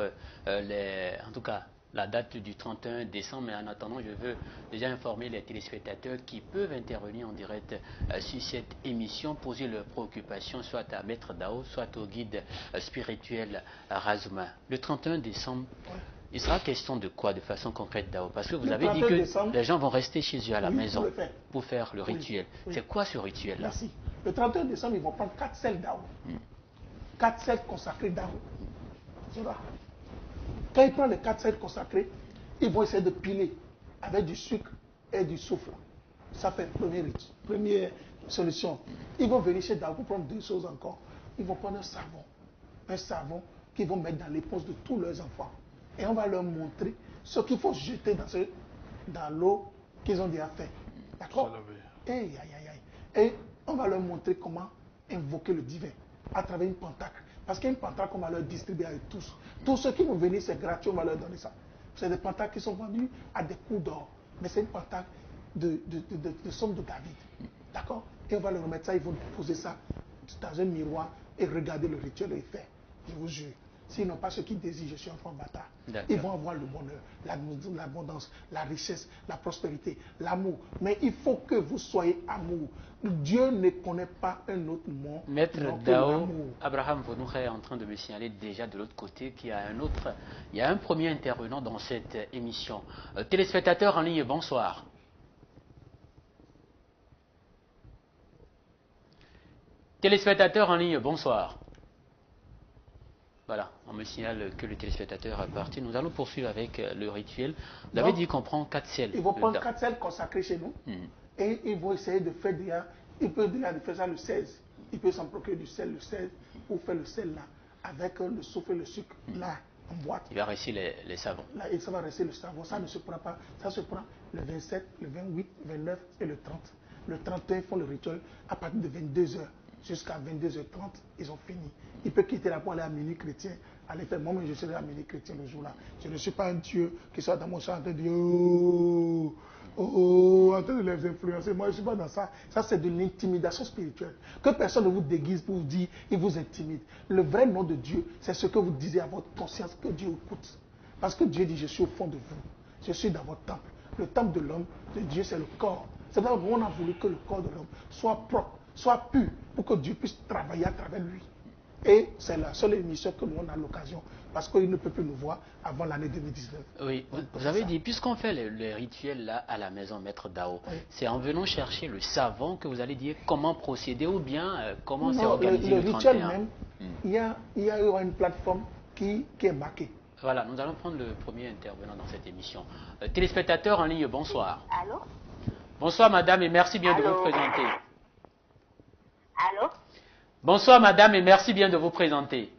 Speaker 1: en tout cas, la date du 31 décembre. Mais en attendant, je veux déjà informer les téléspectateurs qui peuvent intervenir en direct sur cette émission, poser leurs préoccupations soit à Maître Dao, soit au guide spirituel Razuma. Le 31 décembre, il sera question de quoi de façon concrète, Dao? Parce que vous avez dit que les gens vont rester chez eux à la maison pour faire le rituel. Oui. C'est quoi ce rituel-là?
Speaker 2: Merci. Le 31 décembre, ils vont prendre 4 sels Dao. 4 sels consacrés Dao. Voilà. Quand ils prennent les 4 sels consacrés, ils vont essayer de piler avec du sucre et du soufre. Ça fait première solution. Ils vont venir chez Dao pour prendre 2 choses encore. Ils vont prendre un savon qu'ils vont mettre dans l'éponge de tous leurs enfants. Et on va leur montrer ce qu'il faut jeter dans l'eau qu'ils ont déjà fait. D'accord? Et on va leur montrer comment invoquer le divin à travers une pentacle. Parce qu'il y a une pentacle qu'on va leur distribuer à tous. Tous ceux qui vont venir, c'est gratuit, on va leur donner ça. C'est des pentacles qui sont vendus à des coups d'or. Mais c'est une pentacle de somme de David. D'accord? Et on va leur remettre ça, ils vont poser ça dans un miroir et regarder le rituel est fait. Je vous jure. S'ils n'ont pas ce qu'ils désirent, je suis enfant bâtard. Ils vont avoir le bonheur, l'abondance, la richesse, la prospérité, l'amour. Mais il faut que vous soyez amour. Dieu ne connaît pas un autre mot.
Speaker 1: Maître Dao, Abraham Vonouche est en train de me signaler déjà de l'autre côté qu'il y a il y a un premier intervenant dans cette émission. Téléspectateurs en ligne, bonsoir. Téléspectateurs en ligne, bonsoir. Voilà, on me signale que le téléspectateur est parti. Nous allons poursuivre avec le rituel. Vous avez dit qu'on prend 4 sels.
Speaker 2: Ils vont prendre 4 sels consacrés chez nous. Et ils vont essayer de faire déjà. Ils peuvent déjà faire ça le 16. Ils peuvent s'en procurer du sel le 16 pour faire le sel là. Avec le soufre et le sucre là, en boîte.
Speaker 1: Il va rester les savons.
Speaker 2: Là, et ça va rester le savon. Ça ne se prend pas. Ça se prend le 27, le 28, le 29 et le 30. Le 31, ils font le rituel à partir de 22h. Jusqu'à 22h30, ils ont fini. Il peut quitter là pour aller à Minuit Chrétien, aller faire. Moi, je serai à Minuit Chrétien le jour-là. Je ne suis pas un Dieu qui soit dans mon champ en train de dire en train de les influencer. Moi, je ne suis pas dans ça. Ça, c'est de l'intimidation spirituelle. Que personne ne vous déguise pour vous dire, il vous intimide. Le vrai nom de Dieu, c'est ce que vous disiez à votre conscience que Dieu écoute. Parce que Dieu dit, je suis au fond de vous. Je suis dans votre temple. Le temple de l'homme, de Dieu, c'est le corps. C'est pour ça qu'on a voulu que le corps de l'homme soit propre, soit pur, pour que Dieu puisse travailler à travers lui. Et c'est la seule émission que nous on a l'occasion, parce qu'il ne peut plus nous voir avant l'année 2019.
Speaker 1: Oui, vous avez dit, puisqu'on fait le rituel là à la maison Maître Dao, c'est en venant chercher le savon que vous allez dire comment procéder ou bien comment c'est organisé le 31.
Speaker 2: Le rituel même, il y a une plateforme qui est marquée.
Speaker 1: Voilà, nous allons prendre le premier intervenant dans cette émission. Téléspectateurs en ligne, bonsoir.
Speaker 4: Allô?
Speaker 1: Bonsoir madame et merci bien de vous présenter.
Speaker 4: Allô?
Speaker 1: Bonsoir madame et merci bien de vous présenter.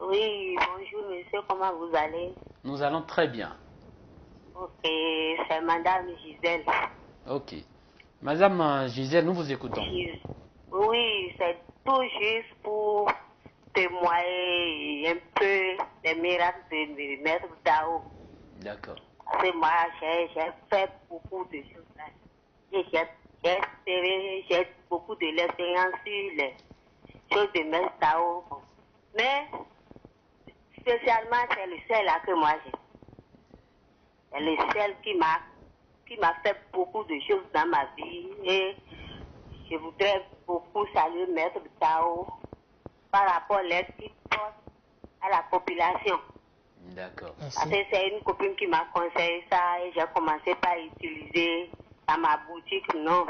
Speaker 4: Oui, bonjour monsieur, comment vous allez?
Speaker 1: Nous allons très bien.
Speaker 4: Ok, c'est madame Gisèle.
Speaker 1: Ok. Madame Gisèle, nous vous écoutons.
Speaker 4: Oui, c'est tout juste pour témoigner un peu des miracles de Maître Dao.
Speaker 1: D'accord.
Speaker 4: Parce que moi, j'ai fait beaucoup de choses. Et j'ai beaucoup de l'expérience sur les choses de Maître Dao. Mais, spécialement, c'est le sel là que moi j'ai. C'est le sel qui m'a fait beaucoup de choses dans ma vie. Et je voudrais beaucoup saluer Maître Dao par rapport à l'aide qu'il porte à la population.
Speaker 1: D'accord.
Speaker 4: Parce que c'est une copine qui m'a conseillé ça et j'ai commencé par utiliser dans ma boutique. Non.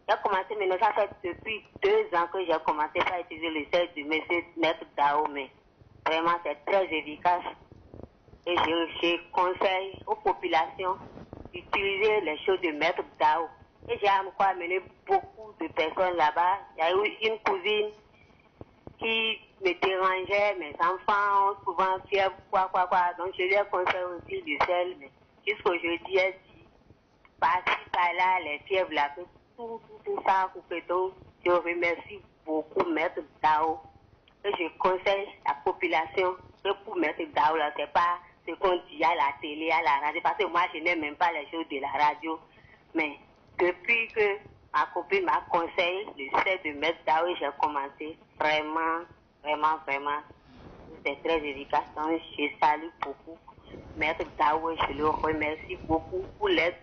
Speaker 4: J'ai commencé, mais ça fait depuis 2 ans que j'ai commencé par utiliser le sel de Maître Dao, mais vraiment c'est très efficace. Et je conseille aux populations d'utiliser les choses de Maître Dao. Et j'ai encore amené beaucoup de personnes là-bas. Il y a eu une cousine qui me dérangeait, mes enfants ont souvent fièvre, quoi. Donc je lui ai conseillé aussi du sel, mais jusqu'aujourd'hui, elle dit, par-ci, par-là, les fièvres là, tout ça, donc je remercie beaucoup Maître Dao. Et je conseille la population que pour Maître Dao, là, c'est pas ce qu'on dit à la télé, à la radio, parce que moi, je n'aime même pas les choses de la radio. Mais depuis que ma copine m'a conseillé le sel de Maître Dao, j'ai commencé vraiment, c'est très efficace. Donc, je salue beaucoup Maître Dao, je le remercie beaucoup pour l'aide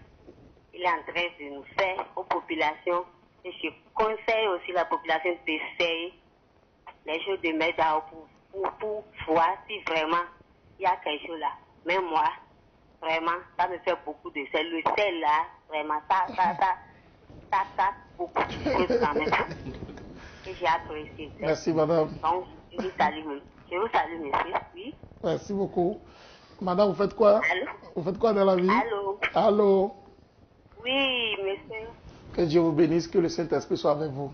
Speaker 4: qu'il est en train de nous faire aux populations. Et je conseille aussi la population d'essayer les choses de Maître Dao pour voir si vraiment il y a quelque chose là. Mais moi, vraiment, ça me fait beaucoup de sel. Le sel là, vraiment, ça beaucoup de choses quand même. Et j'ai apprécié.
Speaker 2: Merci, madame.
Speaker 4: Donc, je vous salue, monsieur. Oui.
Speaker 2: Merci beaucoup. Madame, vous faites quoi?
Speaker 4: Allô?
Speaker 2: Vous faites quoi dans la vie?
Speaker 4: Allô?
Speaker 2: Allô?
Speaker 4: Oui, monsieur.
Speaker 2: Que Dieu vous bénisse, que le Saint-Esprit soit avec vous.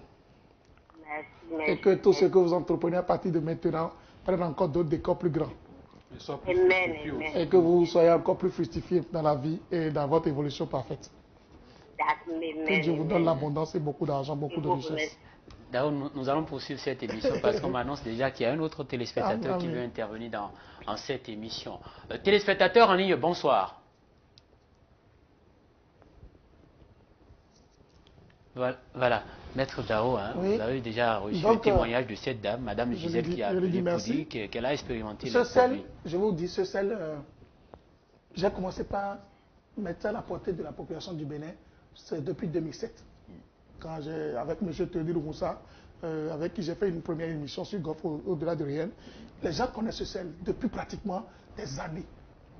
Speaker 4: Merci.
Speaker 2: Et que tout ce que vous entreprenez à partir de maintenant prenne encore d'autres décors plus grands.
Speaker 4: Amen.
Speaker 2: Et que vous soyez encore plus fructifiés dans la vie et dans votre évolution parfaite. Que Dieu vous donne l'abondance et beaucoup d'argent, beaucoup de richesse.
Speaker 1: Dao, nous allons poursuivre cette émission parce qu'on m'annonce déjà qu'il y a un autre téléspectateur qui veut intervenir dans cette émission. Téléspectateur en ligne, bonsoir. Voilà, Maître Dao, oui. Vous avez déjà reçu le témoignage de cette dame, Madame Gisèle, qui a appelé pour dire qu'elle a expérimenté
Speaker 2: ce sel. Je vous dis, ce sel, j'ai commencé par mettre ça à la portée de la population du Bénin, c'est depuis 2007. Quand avec M. Théodile Moussa, avec qui j'ai fait une première émission sur Golfe au-delà de Réel, les gens connaissent ce sel depuis pratiquement des années.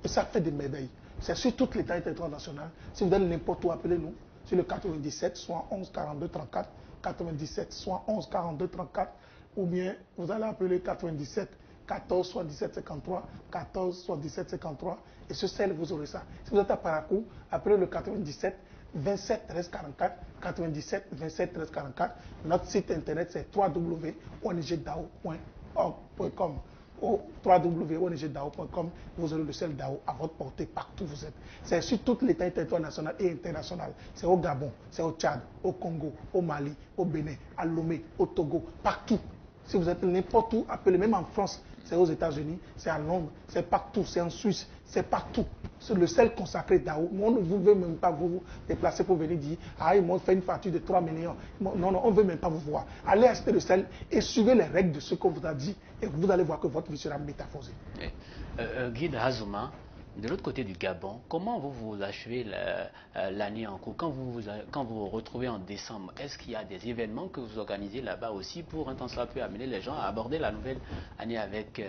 Speaker 2: Et ça fait des médailles. C'est sur toute l'état international. Si vous allez n'importe où, appelez-nous. Sur le 97, soit 11 42 34, 97, soit 11 42 34, ou bien vous allez appeler 97 14 77 53, 14 77 53, et ce sel, vous aurez ça. Si vous êtes à Parakou, appelez le 97 27 13 44, 97 27 13 44. Notre site internet c'est www.onigdao.org.com. Au www.onigdao.com, vous aurez le sel Dao à votre portée partout où vous êtes. C'est sur toute l'état national et international. C'est au Gabon, c'est au Tchad, au Congo, au Mali, au Bénin, à Lomé, au Togo, partout. Si vous êtes n'importe où, appelez, même en France, c'est aux États-Unis, c'est à Londres, c'est partout, c'est en Suisse, c'est partout. C'est le sel consacré Dao. On ne veut même pas vous déplacer pour venir dire « Ah, ils m'ont fait une facture de 3 millions. » Non, on ne veut même pas vous voir. Allez acheter le sel et suivez les règles de ce qu'on vous a dit et vous allez voir que votre vie sera métamorphosée.
Speaker 1: Guide Hazouma, de l'autre côté du Gabon, comment vous achevez l'année en cours? Quand vous vous retrouvez en décembre, est-ce qu'il y a des événements que vous organisez là-bas aussi pour un temps soit peu amener les gens à aborder la nouvelle année avec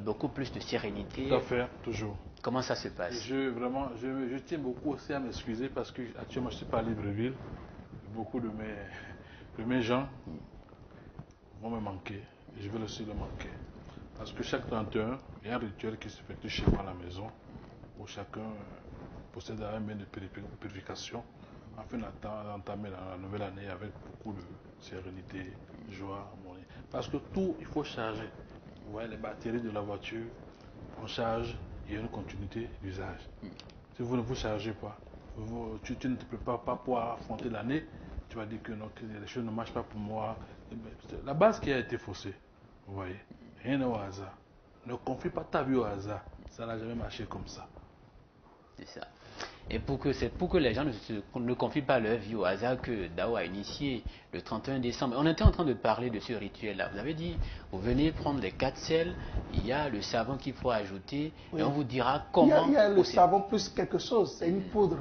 Speaker 1: beaucoup plus de sérénité?
Speaker 3: Tout à fait, toujours.
Speaker 1: Comment ça se passe?
Speaker 3: Je tiens beaucoup aussi à m'excuser parce que actuellement je ne suis pas à Libreville. Beaucoup de mes gens vont me manquer. Et je vais aussi le manquer. Parce que chaque 31, il y a un rituel qui s'effectue chez moi à la maison où chacun possède un bien de purification afin d'entamer la nouvelle année avec beaucoup de sérénité, joie, harmonie. Parce que tout, il faut charger. Vous voyez, les batteries de la voiture, on charge. Il y a une continuité d'usage. Si vous ne vous chargez pas, tu ne te prépares pas pour affronter l'année, tu vas dire que non, que les choses ne marchent pas pour moi. La base qui a été faussée, vous voyez, rien n'est au hasard. Ne confie pas ta vie au hasard, ça n'a jamais marché comme ça.
Speaker 1: C'est ça. Et pour que les gens ne confient pas leur vie au hasard que Dao a initié le 31 décembre. On était en train de parler de ce rituel-là. Vous avez dit, vous venez prendre les 4 sels, il y a le savon qu'il faut ajouter, oui. Et on vous dira comment...
Speaker 2: Il y a le savon plus quelque chose, c'est une poudre.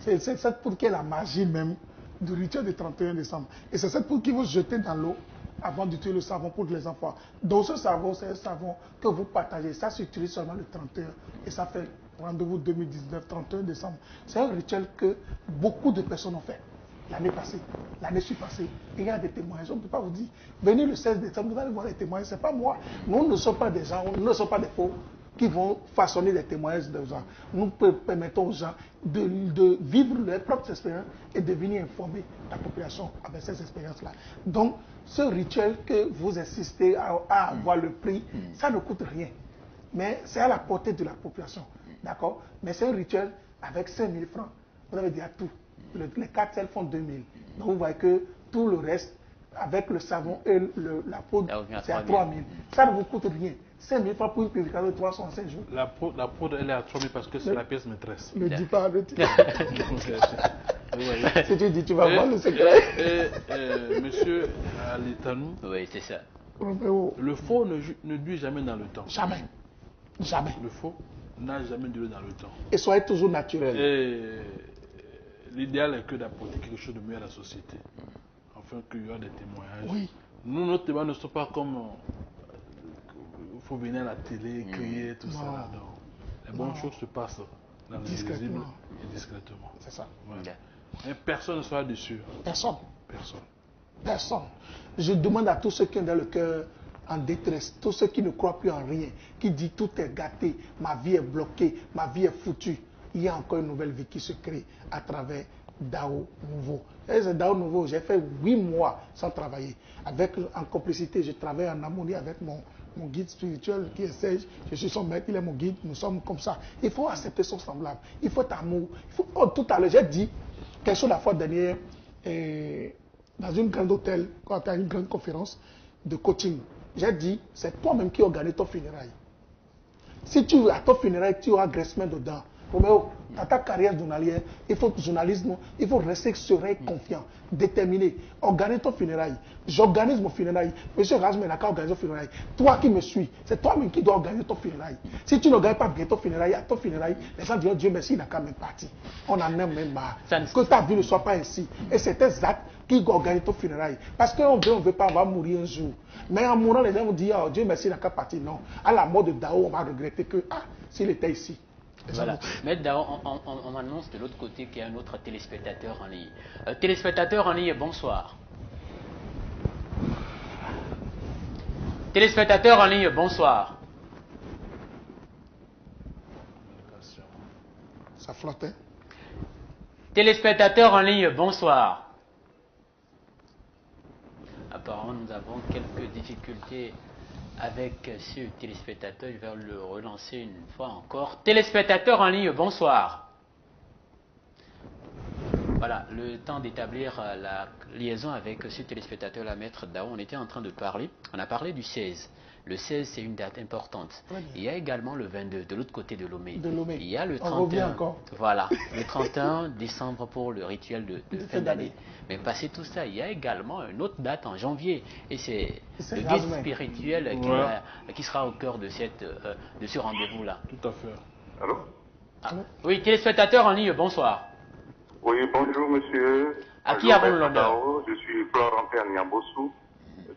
Speaker 2: C'est cette poudre qui est la magie même du rituel du 31 décembre. Et c'est cette poudre qu'il faut jeter dans l'eau avant d'utiliser le savon pour les enfants. Donc ce savon, c'est un savon que vous partagez. Ça s'utilise seulement le 31 et ça fait... Rendez-vous 2019, 31 décembre. C'est un rituel que beaucoup de personnes ont fait l'année passée, l'année passée. Il y a des témoignages. On ne peut pas vous dire, venez le 16 décembre, vous allez voir les témoignages. Ce n'est pas moi. Nous ne sommes pas des gens, nous ne sommes pas des faux. qui vont façonner des témoignages de gens. Nous permettons aux gens de vivre leurs propres expériences et de venir informer la population avec ces expériences-là. Donc, ce rituel que vous insistez à avoir le prix, ça ne coûte rien. Mais c'est à la portée de la population. D'accord? Mais c'est un rituel avec 5 000 francs. Vous avez déjà tout. Les 4 sels font 2 000. Donc, vous voyez que tout le reste, avec le savon et la poudre, c'est à 3 000. Ça ne vous coûte rien. 5 000 francs pour une purification de 365 jours.
Speaker 3: La poudre, elle est à 3 000 parce que c'est la pièce maîtresse.
Speaker 2: Ne dis pas, ne dis pas. Si tu dis, tu vas voir le secret.
Speaker 3: Monsieur Alitanou,
Speaker 1: oui, c'est ça.
Speaker 3: Le faux ne dure jamais dans le temps.
Speaker 2: Jamais. Jamais.
Speaker 3: Le faux n'a jamais duré dans le temps.
Speaker 2: Et soyez toujours naturel.
Speaker 3: L'idéal est que d'apporter quelque chose de mieux à la société. Afin qu'il y ait des témoignages.
Speaker 2: Oui.
Speaker 3: Nous, nos témoignages ne sont pas comme... Il faut venir à la télé, crier, tout ça. Là, donc, les bonnes choses se passent dans l'invisible et discrètement.
Speaker 2: C'est ça.
Speaker 3: Ouais. Mais personne ne sera dessus.
Speaker 2: Personne.
Speaker 3: Personne.
Speaker 2: Personne. Je demande à tous ceux qui ont dans le cœur en détresse, tous ceux qui ne croient plus en rien, qui disent tout est gâté, ma vie est bloquée, ma vie est foutue. Il y a encore une nouvelle vie qui se crée à travers Dao Nouveau. Et ce Dao Nouveau, j'ai fait 8 mois sans travailler. En complicité, je travaille en harmonie avec mon guide spirituel qui est Serge. Je suis son maître, il est mon guide, nous sommes comme ça. Il faut accepter son semblable. Il faut être amour. Tout à l'heure, j'ai dit quelque chose la fois dernière dans une grande hôtel, quand tu as une grande conférence de coaching. J'ai dit, c'est toi-même qui organise ton funérail. Si tu as ton funérail, tu auras graissement dedans. Roméo, dans ta carrière journalière, il faut journalisme, il faut rester serein, confiant, déterminé. Organise ton funérail. J'organise mon funérail. Monsieur Razme n'a qu'à organiser ton funérail. Toi qui me suis, c'est toi-même qui dois organiser ton funérail. Si tu n'organises pas bien ton funérail, à ton funérail, les gens diront Dieu merci, il n'a qu'à même parti. On en aime même marre. Que ta vie ne soit pas ainsi. Et c'est un acte qui doit organiser ton funérail. Parce qu'on ne veut pas, on va mourir un jour. Mais en mourant, les gens vont dire oh, Dieu merci, il n'a qu'à partir. Non. À la mort de Dao, on va regretter que, s'il était ici.
Speaker 1: Voilà. Mais Dao, on m'annonce de l'autre côté qu'il y a un autre téléspectateur en ligne. Téléspectateur en ligne, bonsoir. Téléspectateur en ligne, bonsoir.
Speaker 2: Ça flottait.
Speaker 1: Téléspectateur en ligne, bonsoir. Apparemment, nous avons quelques difficultés avec ce téléspectateur. Je vais le relancer une fois encore. Téléspectateur en ligne, bonsoir. Voilà, le temps d'établir la liaison avec ce téléspectateur, la maître Dao, on était en train de parler. On a parlé du 16. Le 16, c'est une date importante. Il y a également le 22, de l'autre côté de Lomé. Il y a le 31. Voilà, le 31 décembre pour le rituel de fin d'année. Mais passé tout ça, il y a également une autre date en janvier. Et c'est le guide spirituel qui sera au cœur de ce rendez-vous-là.
Speaker 3: Tout à fait.
Speaker 5: Allô?
Speaker 1: Oui, téléspectateur en ligne, bonsoir.
Speaker 5: Oui, bonjour monsieur.
Speaker 1: À qui avons l'honneur?
Speaker 5: Je suis Florentin Niambossou.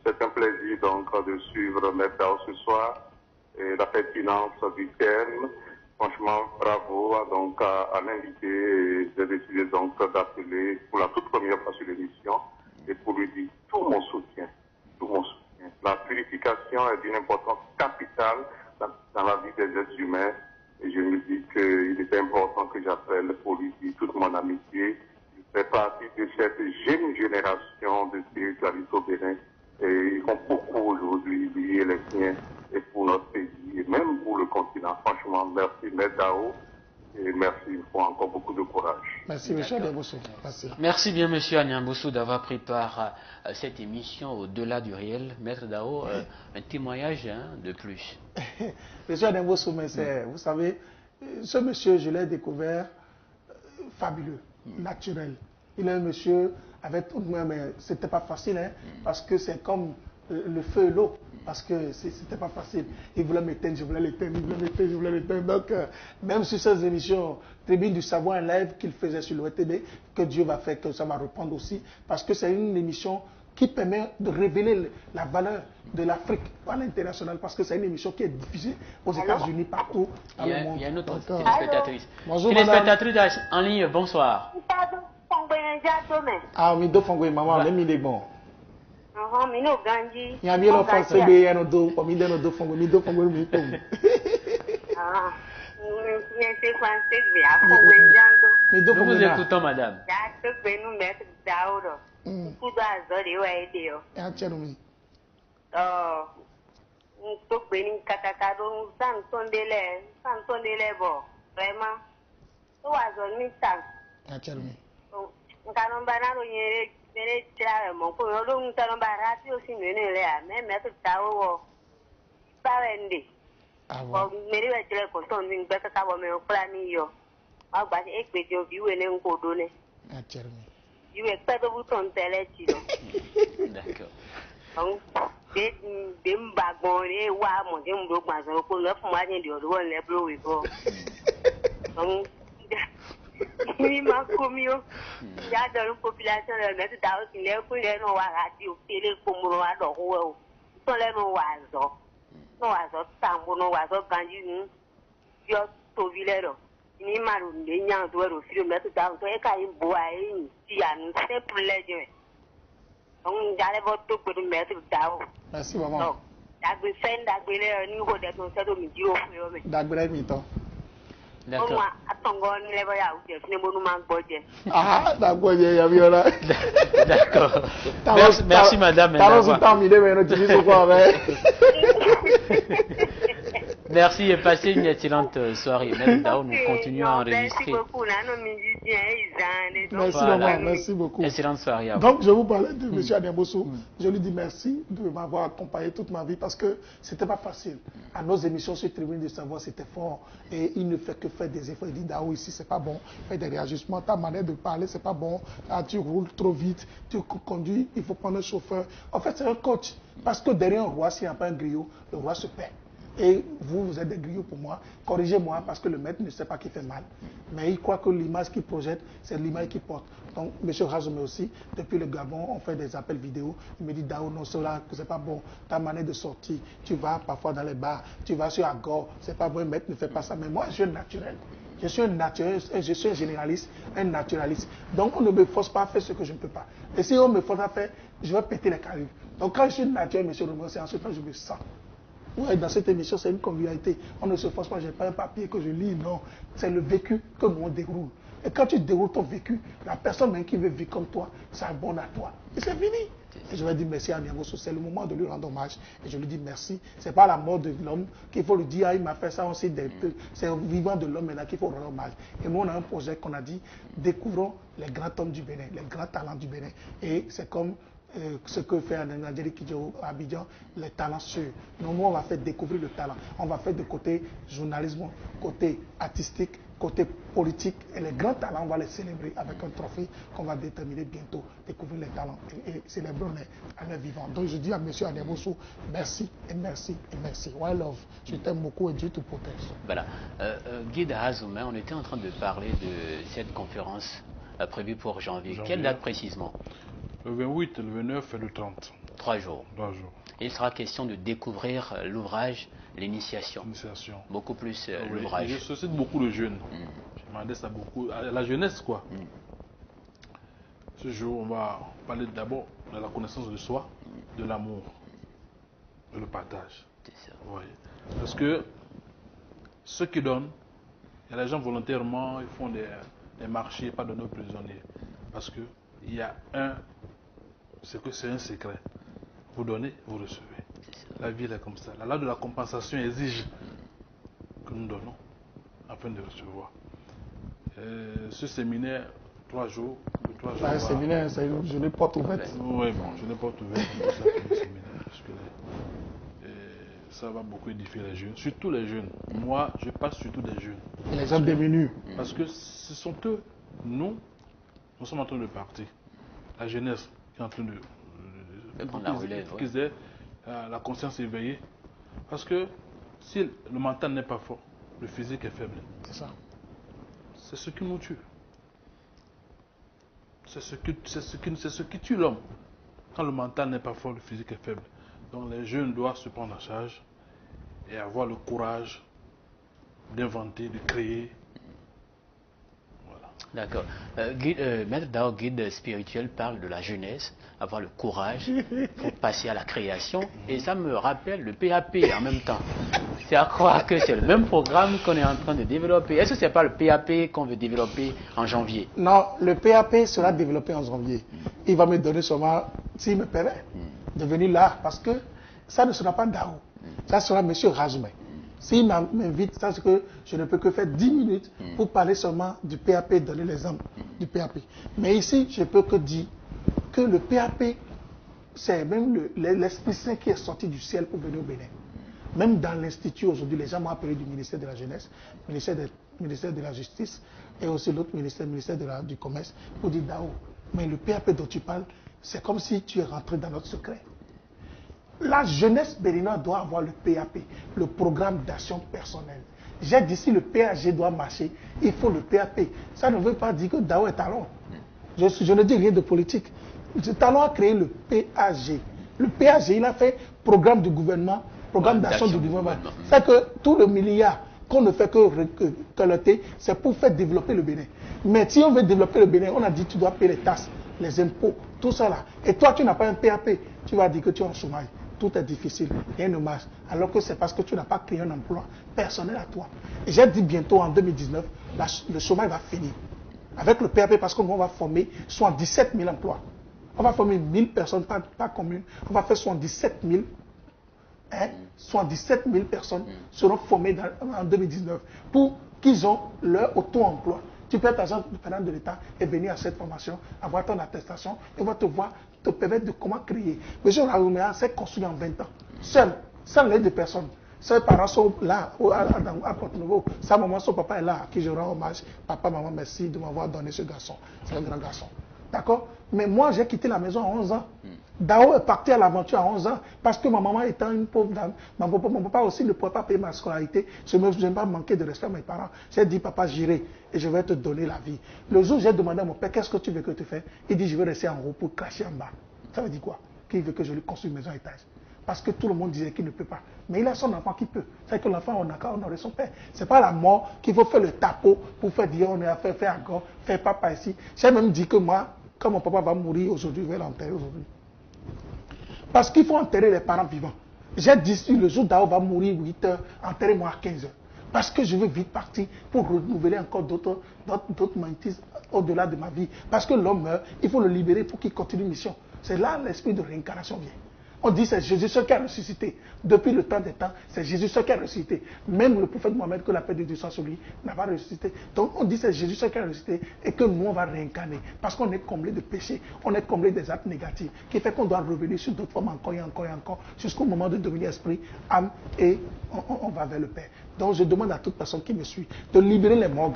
Speaker 5: C'est un plaisir donc de suivre Maître Dao ce soir et la pertinence du thème. Franchement, bravo donc à l'invité. J'ai décidé donc d'appeler pour la toute première fois sur l'émission et pour lui dire tout mon soutien. Tout mon soutien. La purification est d'une importance capitale dans la vie des êtres humains. Et je me dis qu'il est important que j'appelle pour lui dire toute mon amitié. Je fais partie de cette jeune génération de spiritualistes au Bénin. Et ils font beaucoup aujourd'hui, lui et les siens, et pour notre pays, et même pour le continent. Franchement, merci Maître Dao, et merci une fois encore beaucoup de courage.
Speaker 2: Merci M. Niambossou.
Speaker 1: Merci bien M. Niambossou d'avoir pris part à cette émission Au-delà du réel. Maître Dao, un témoignage de plus.
Speaker 2: M. Niambossou, vous savez, ce monsieur, je l'ai découvert fabuleux, naturel. Il est un monsieur avec tout le monde, mais c'était pas facile, hein, parce que c'est comme le feu et l'eau, parce que c'était pas facile. Il voulait m'éteindre, je voulais l'éteindre, il voulait m'éteindre, je voulais l'éteindre. Donc, même sur ces émissions, Tribune du Savoir, un live qu'il faisait sur l'OTB, que Dieu va faire, que ça va reprendre aussi, parce que c'est une émission qui permet de révéler la valeur de l'Afrique à l'international, parce que c'est une émission qui est diffusée aux États-Unis, partout dans le monde.
Speaker 1: Il y a une autre téléspectatrice.
Speaker 2: Bonjour,
Speaker 1: téléspectatrice en ligne, bonsoir.
Speaker 2: Ah, mi do fongo maman, même il est bon.
Speaker 4: Mi no ganji.
Speaker 2: Il y a bien l'enfant CB, il y a nos deux, comme il y a nos deux fongo, mi do fongo mi tom.
Speaker 4: Ah, c'est français, mais à Fonguenjando.
Speaker 2: Mais
Speaker 1: Nous
Speaker 2: donc,
Speaker 1: vous écoutons, madame.
Speaker 4: Ya te nous mettre Daouro. Kudo azori wa ideo. To beni katakado santondele bo. Vraiment. To azori mi tan. Nkanomba no nyere tira mo ko yo nkanomba rati o si nene le a me mettre Daouro. Parende. Bon, meri wa tire ko ton min be ka bo me o plan ni yo. Agba e pe jo bi we ne nkodo ne. You expect to ton tele chido.
Speaker 1: D'accord.
Speaker 4: Donc, des bagons, et wa, mon dieu, mon gros so ko le fuma ni de o le blo we go. Donc, ni ma komio. Ya de la population le mettre dans le ko le no wa radio télé ko mo wa do ho. So le no wa zo. No wa zo tambo no wa zo ganji yo to vilero. Ni maru de nya do ro fi mettre dans to e ka yin bo ai ti an c'est pour les gens. On j'allais votre pour mettre dans.
Speaker 2: Merci, maman.
Speaker 4: Non. Dagbe fen dagbe le ni ko de to se do mi di o fun yo me.
Speaker 2: Dagbere mi tán.
Speaker 4: O wa atongo ni le boya o je fun mo nu ma gbo je.
Speaker 2: Ah, d'accord, il y a Viola.
Speaker 1: D'accord. Merci, madame. Merci et passez une excellente soirée. Même Dao, nous continuons à enregistrer.
Speaker 4: Merci beaucoup,
Speaker 2: Merci, maman, merci beaucoup.
Speaker 1: Excellente soirée à vous.
Speaker 2: Donc, je vous parlais de M. Adembosso. Je lui dis merci de m'avoir accompagné toute ma vie parce que c'était pas facile. À nos émissions sur Tribune de Savoir, c'était fort. Et il ne fait que faire des efforts. Il dit, Dao, ici, c'est pas bon. Fais des réajustements. Ta manière de parler, c'est pas bon. Ah, tu roules trop vite. Tu conduis. Il faut prendre un chauffeur. En fait, c'est un coach. Parce que derrière un roi, s'il n'y a pas un griot, le roi se perd. Et vous, vous êtes des griots pour moi. Corrigez-moi parce que le maître ne sait pas qui fait mal. Mais il croit que l'image qu'il projette, c'est l'image qu'il porte. Donc, M. Razoumé aussi, depuis le Gabon, on fait des appels vidéo. Il me dit, Dao, non, cela, c'est pas bon. Ta manière de sortir, tu vas parfois dans les bars, tu vas sur Agor, c'est pas bon, le maître ne fait pas ça. Mais moi, je suis un naturel. Je suis un naturel, je suis un généraliste, un naturaliste. Donc, on ne me force pas à faire ce que je ne peux pas. Et si on me force à faire, je vais péter les carrés. Donc, quand je suis naturel, M. Romo, c'est en ce temps que je me sens. Ouais, dans cette émission, c'est une convivialité. On ne se force pas, je n'ai pas un papier que je lis, non. C'est le vécu que nous on déroule. Et quand tu déroules ton vécu, la personne même qui veut vivre comme toi, ça abonne à toi. Et c'est fini. Et je vais dire merci à Niambosso. C'est le moment de lui rendre hommage. Et je lui dis merci. Ce n'est pas la mort de l'homme qu'il faut lui dire, ah, il m'a fait ça, on sait c'est au vivant de l'homme maintenant qu'il faut rendre hommage. Et nous, on a un projet qu'on a dit, découvrons les grands hommes du Bénin, les grands talents du Bénin. Et c'est comme ce que fait Nadjeri Kidjo à Abidjan, les talents sûrs. Nous, on va faire découvrir le talent. On va faire de côté journalisme, côté artistique, côté politique. Et les grands talents, on va les célébrer avec un trophée qu'on va déterminer bientôt. Découvrir les talents et célébrer à leur vivant. Donc je dis à M. Adembosso, merci et merci et merci. One love. Je t'aime beaucoup et Dieu te protège.
Speaker 1: Voilà. Guy Razoumé, on était en train de parler de cette conférence prévue pour janvier. Quelle date précisément?
Speaker 3: Le 28, le 29 et le 30.
Speaker 1: 3 jours.
Speaker 3: 3 jours.
Speaker 1: Et il sera question de découvrir l'ouvrage, l'initiation. Beaucoup plus l'ouvrage.
Speaker 3: Je suscite beaucoup de jeunes. Je m'adresse à beaucoup, à la jeunesse quoi. Ce jour, on va parler d'abord de la connaissance de soi, de l'amour, de le partage.
Speaker 1: C'est ça.
Speaker 3: Oui. Parce que ceux qui donnent, il y a des gens volontairement, ils font des marchés, pas de nos prisonniers. Parce que il y a c'est un secret. Vous donnez, vous recevez. La vie elle est comme ça. La loi de la compensation exige que nous donnons afin de recevoir. Ce séminaire, 3 jours.
Speaker 2: Un séminaire, c'est une journée porte ouverte.
Speaker 3: Oui, bon, je n'ai pas ouverte pour ça que le séminaire. Parce que ça va beaucoup édifier les jeunes, surtout les jeunes. Moi, je passe surtout des jeunes.
Speaker 2: Et les gens démunis.
Speaker 3: Parce que ce sont eux, nous sommes en train de partir. La jeunesse qui est en train de
Speaker 1: prendre la relève,
Speaker 3: qu'ils aient la conscience éveillée. Parce que si le mental n'est pas fort, le physique est faible.
Speaker 2: C'est ça.
Speaker 3: C'est ce qui nous tue. C'est ce qui tue l'homme. Quand le mental n'est pas fort, le physique est faible. Donc les jeunes doivent se prendre en charge et avoir le courage d'inventer, de créer.
Speaker 1: D'accord. Maître Dao, guide spirituel, parle de la jeunesse, avoir le courage pour passer à la création. Et ça me rappelle le PAP en même temps. c'est à croire que c'est le même programme qu'on est en train de développer. Est-ce que ce n'est pas le PAP qu'on veut développer en janvier?
Speaker 2: Non, le PAP sera développé en janvier. Il va me donner seulement, s'il me permet, de venir là, parce que ça ne sera pas Dao. Ça sera M. Rajme. S'il m'invite, ça c'est que je ne peux que faire 10 minutes pour parler seulement du PAP, donner l'exemple du PAP. Mais ici, je peux que dire que le PAP, c'est même l'Esprit Saint qui est sorti du ciel pour venir au Bénin. Même dans l'Institut, aujourd'hui, les gens m'ont appelé du ministère de la Jeunesse, ministère de la Justice, et aussi l'autre ministère, du Commerce, pour dire Dao. Mais le PAP dont tu parles, c'est comme si tu es rentré dans notre secret. La jeunesse béninoise doit avoir le PAP, le programme d'action personnelle. J'ai dit si le PAG doit marcher, il faut le PAP. Ça ne veut pas dire que Dao est talon. Je ne dis rien de politique. Talon a créé le PAG. Le PAG, il a fait programme du gouvernement, programme d'action du gouvernement. C'est que tout le milliard qu'on ne fait que collecter, c'est pour faire développer le Bénin. Mais si on veut développer le Bénin, on a dit tu dois payer les taxes, les impôts, tout ça là. Et toi, tu n'as pas un PAP, tu vas dire que tu es en chômage. Tout est difficile, rien ne marche. Alors que c'est parce que tu n'as pas créé un emploi personnel à toi. Et j'ai dit bientôt en 2019, le chômage va finir. Avec le PAP, parce qu'on va former 77 000 emplois. On va former 1000 personnes par commune. On va faire 77 000. 77 000 personnes seront formées en 2019 pour qu'ils aient leur auto-emploi. Tu peux être agent dépendant de l'État et venir à cette formation, avoir ton attestation et on va te voir, te permettre de comment créer. M. Raouméa s'est construit en 20 ans, seul, sans l'aide de personne. Ses parents sont là, à Porte-Nouveau. Sa maman, son papa est là, à qui je rends hommage. Papa, maman, merci de m'avoir donné ce garçon. C'est un grand garçon. D'accord? Mais moi, j'ai quitté la maison à 11 ans. Dao est parti à l'aventure à 11 ans parce que ma maman étant une pauvre dame, mon papa aussi ne pouvait pas payer ma scolarité. Je ne vais pas manquer de respect à mes parents. J'ai dit, papa, j'irai et je vais te donner la vie. Le jour où j'ai demandé à mon père, qu'est-ce que tu veux que tu fasses? Il dit, je veux rester en haut pour cracher en bas. Ça veut dire quoi? Qu'il veut que je lui construise une maison à étage. Parce que tout le monde disait qu'il ne peut pas. Mais il a son enfant qui peut. C'est que l'enfant, on a qu'à honorer son père. Ce n'est pas la mort qu'il faut faire le tapot pour faire dire, on est à faire encore, faire papa ici. J'ai même dit que moi, quand mon papa va mourir aujourd'hui, je vais l'enterrer aujourd'hui. Parce qu'il faut enterrer les parents vivants. J'ai dit, si le jour d'Ao va mourir 8 heures, enterrez-moi à 15 heures. Parce que je veux vite partir pour renouveler encore d'autres magnétismes au-delà de ma vie. Parce que l'homme meurt, il faut le libérer pour qu'il continue une mission. C'est là l'esprit de réincarnation vient. On dit c'est Jésus seul qui a ressuscité. Depuis le temps des temps, c'est Jésus seul qui a ressuscité. Même le prophète Mohammed, que la paix de Dieu soit sur lui, n'a pas ressuscité. Donc on dit c'est Jésus seul qui a ressuscité et que nous on va réincarner. Parce qu'on est comblé de péchés, on est comblé des actes négatifs, qui fait qu'on doit revenir sur d'autres formes encore et encore et encore, jusqu'au moment de devenir esprit, âme et on va vers le Père. Donc je demande à toute personne qui me suit de libérer les morgues,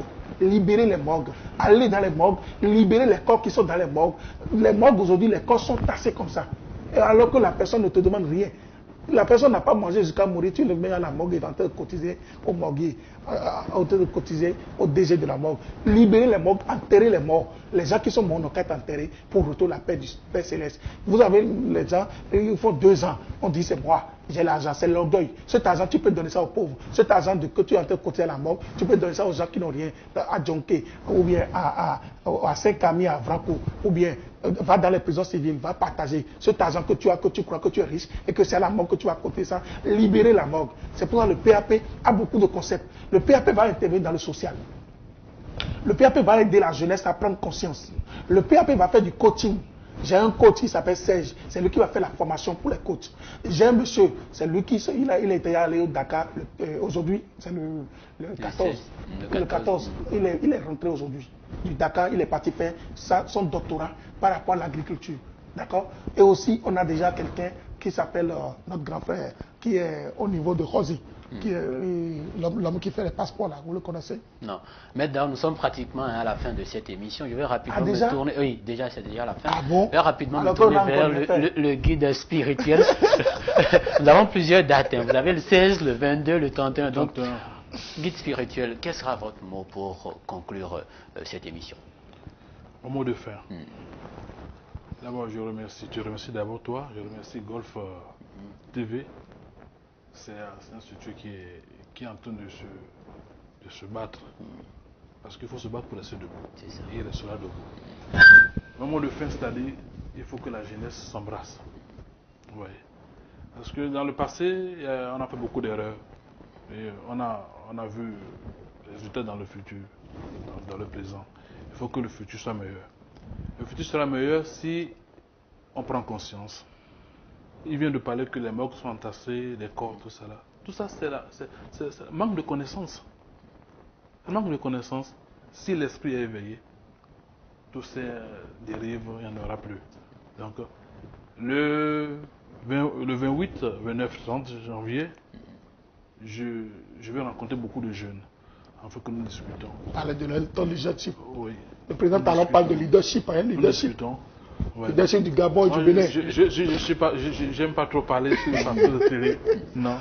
Speaker 2: aller dans les morgues, libérer les corps qui sont dans les morgues. Les morgues aujourd'hui, les corps sont tassés comme ça. Alors que la personne ne te demande rien. La personne n'a pas mangé jusqu'à mourir, tu le mets à la morgue et va te cotiser au morguier, de cotiser au DG de la morgue. Libérer les morgues, enterrer les morts. Les gens qui sont morts n'ont qu'à être enterrés pour retourner la paix du Père Céleste. Vous avez les gens, il faut 2 ans, on dit c'est moi, j'ai l'argent, c'est l'orgueil. Cet argent, tu peux donner ça aux pauvres. Cet argent que tu es en train de cotiser à la morgue, tu peux donner ça aux gens qui n'ont rien, à Djonké, ou bien à Saint-Camille, à Vraco, ou bien va dans les prisons civiles, va partager cet argent que tu as, que tu crois que tu es riche, et que c'est à la morgue que tu vas coter ça. Libérer la morgue. C'est pour ça que le PAP a beaucoup de concepts. Le PAP va intervenir dans le social. Le PAP va aider la jeunesse à prendre conscience. Le PAP va faire du coaching. J'ai un coach qui s'appelle Serge, c'est lui qui va faire la formation pour les coachs. J'ai un monsieur, c'est lui qui il était allé au Dakar, aujourd'hui, c'est le 14. Le 14, il est rentré aujourd'hui du Dakar, il est parti faire son doctorat par rapport à l'agriculture. D'accord? Et aussi, on a déjà quelqu'un qui s'appelle notre grand frère, qui est au niveau de Rosie. Qui est l'homme qui fait les passeports là, vous le connaissez?
Speaker 1: Non. Maintenant, nous sommes pratiquement à la fin de cette émission. Je vais rapidement
Speaker 2: déjà
Speaker 1: me tourner. Oui, déjà, c'est déjà la fin.
Speaker 2: Ah bon?
Speaker 1: Je vais rapidement me tourner vers le guide spirituel. Nous avons plusieurs dates. Hein. Vous avez le 16, le 22, le 31. Donc, guide spirituel, quel sera votre mot pour conclure cette émission?
Speaker 3: Au mot de fin. D'abord, je remercie d'abord toi. Je remercie Golf TV. C'est un institut qui est en train de se battre. Parce qu'il faut se battre pour rester debout. Et il restera debout. Au mot de fin, c'est-à-dire il faut que la jeunesse s'embrasse. Ouais. Parce que dans le passé, on a fait beaucoup d'erreurs. Et on a vu les résultats dans le futur, dans le présent. Il faut que le futur soit meilleur. Le futur sera meilleur si on prend conscience. Il vient de parler que les morgues sont entassées, les corps, tout ça là. Tout ça, c'est manque de connaissance. Manque de connaissance. Si l'esprit est éveillé, tous ces dérives, il n'y en aura plus. Donc, le 28, 29, 30 janvier, je vais rencontrer beaucoup de jeunes, afin que nous discutons.
Speaker 2: Parler de ton leadership.
Speaker 3: Oui.
Speaker 2: Le président Talon parle de leadership, hein, leadership.
Speaker 3: Ouais.
Speaker 2: Leadership du Gabon et du Bénin.
Speaker 3: Je n'aime pas trop parler sur les plateaux de télé, non.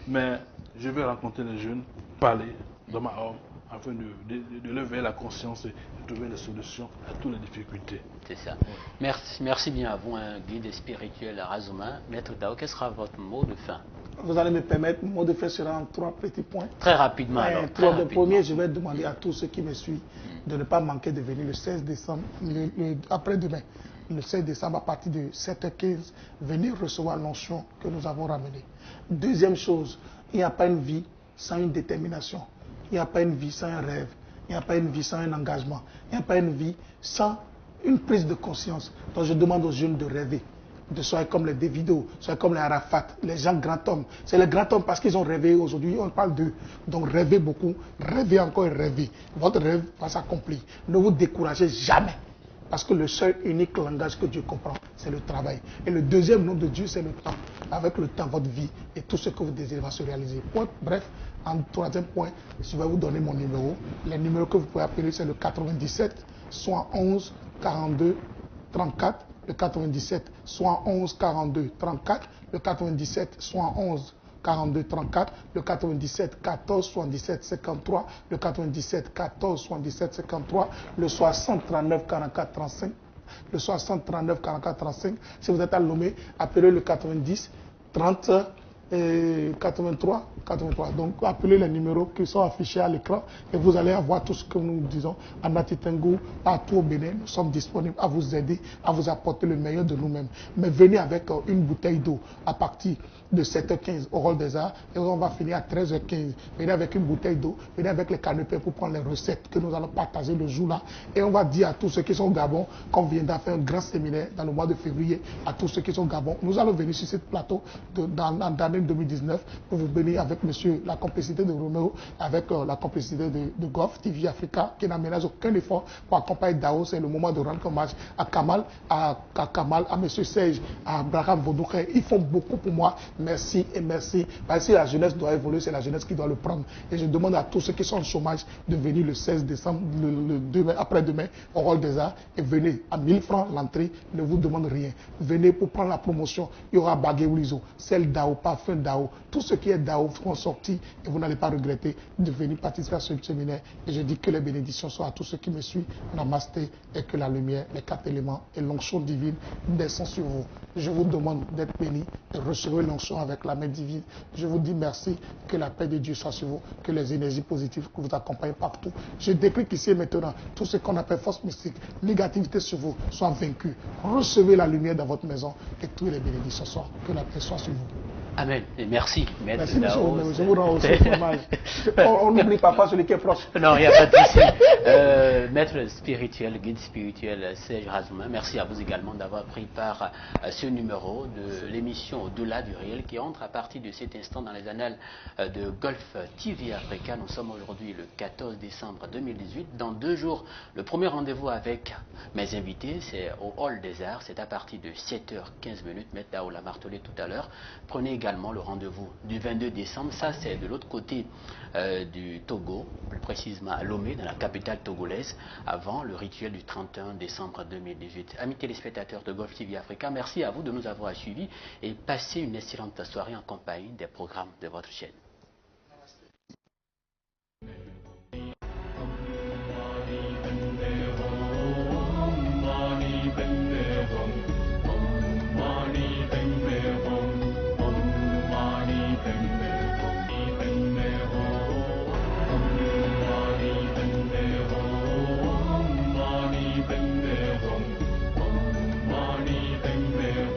Speaker 3: Mais je vais rencontrer les jeunes, parler dans ma home, afin de leur veiller la conscience et de trouver des solutions à toutes les difficultés.
Speaker 1: C'est ça. Ouais. Merci bien à vous, un guide spirituel à Razuma. Maître Dao, quel sera votre mot de fin?
Speaker 2: Vous allez me permettre, mon mot de fin sera en 3 petits points.
Speaker 1: Très rapidement alors.
Speaker 2: Le premier, je vais demander à tous ceux qui me suivent de ne pas manquer de venir le 16 décembre, après-demain, le 16 décembre à partir de 7h15, venir recevoir l'onction que nous avons ramenée. Deuxième chose, il n'y a pas une vie sans une détermination. Il n'y a pas une vie sans un rêve. Il n'y a pas une vie sans un engagement. Il n'y a pas une vie sans une prise de conscience. Donc je demande aux jeunes de rêver. De soyez comme les Davido, soyez comme les Arafat, les gens grands hommes. C'est les grands hommes parce qu'ils ont rêvé aujourd'hui, on parle d'eux. Donc rêvez beaucoup, rêvez encore et rêvez. Votre rêve va s'accomplir. Ne vous découragez jamais. Parce que le seul unique langage que Dieu comprend, c'est le travail. Et le deuxième nom de Dieu, c'est le temps. Avec le temps, votre vie et tout ce que vous désirez va se réaliser. Bref, en troisième point, je vais vous donner mon numéro. Les numéros que vous pouvez appeler, c'est le 97, 71, 42, 34. Le 97, 71, 42, 34. Le 97, 71, 42, 34. Le 97, 14, 77, 53. Le 97, 14, 77, 53. Le 60, 39, 44, 35. Le 60, 39, 44, 35. Si vous êtes à Lomé, appelez le 90, 30, 83. Donc appelez les numéros qui sont affichés à l'écran et vous allez avoir tout ce que nous disons. À Natitengu, partout au Bénin, nous sommes disponibles à vous aider, à vous apporter le meilleur de nous-mêmes. Mais venez avec une bouteille d'eau à partir de 7h15 au Hall des Arts et on va finir à 13h15. Venez avec une bouteille d'eau, venez avec les canapés pour prendre les recettes que nous allons partager le jour-là. Et on va dire à tous ceux qui sont au Gabon qu'on viendra faire un grand séminaire dans le mois de février. À tous ceux qui sont au Gabon, nous allons venir sur ce plateau dans l'année 2019 pour vous bénir avec monsieur la complicité de Roméo, avec la complicité de Goff TV Africa qui n'aménage aucun effort pour accompagner Dao. C'est le moment de rendre hommage à Kamal, à monsieur Serge, à Abraham Vaudoukhé. Ils font beaucoup pour moi. Merci et merci. Parce que si la jeunesse doit évoluer, c'est la jeunesse qui doit le prendre. Et je demande à tous ceux qui sont au chômage de venir le 16 décembre, après-demain, au Hall des Arts. Et venez à 1000 francs l'entrée. Ne vous demande rien. Venez pour prendre la promotion. Il y aura Bagué Oulizo, celle Dao, parfum Dao. Tout ce qui est Dao seront sortis et vous n'allez pas regretter de venir participer à ce séminaire. Et je dis que les bénédictions soient à tous ceux qui me suivent. Namasté et que la lumière, les 4 éléments et l'onction divine descendent sur vous. Je vous demande d'être bénis et recevoir l'onction avec la main divine. Je vous dis merci, que la paix de Dieu soit sur vous, que les énergies positives vous accompagnent partout. Je décris qu'ici et maintenant, tout ce qu'on appelle force mystique, négativité sur vous, soit vaincu. Recevez la lumière dans votre maison et toutes les bénédictions soient. Que la paix soit sur vous.
Speaker 1: Amen. Et merci, Maître
Speaker 2: Merci, monsieur
Speaker 1: Dao.
Speaker 2: Roméo. Je vous rends aussi hommage. On n'oublie pas celui qui est proche.
Speaker 1: Non, il n'y a pas de souci. Maître spirituel, guide spirituel Serge Razuma, merci à vous également d'avoir pris part à ce numéro de l'émission Au-delà du réel qui entre à partir de cet instant dans les annales de Golf TV Africa. Nous sommes aujourd'hui le 14 décembre 2018. Dans 2 jours, le premier rendez-vous avec mes invités, c'est au Hall des Arts. C'est à partir de 7h15. Maître Dao l'a martelé tout à l'heure. Prenez également le rendez-vous du 22 décembre. Ça, c'est de l'autre côté du Togo, plus précisément à Lomé, dans la capitale togolaise, avant le rituel du 31 décembre 2018. Amis téléspectateurs de Golf TV Africa, merci à vous de nous avoir suivis et passez une excellente soirée en compagnie des programmes de votre chaîne.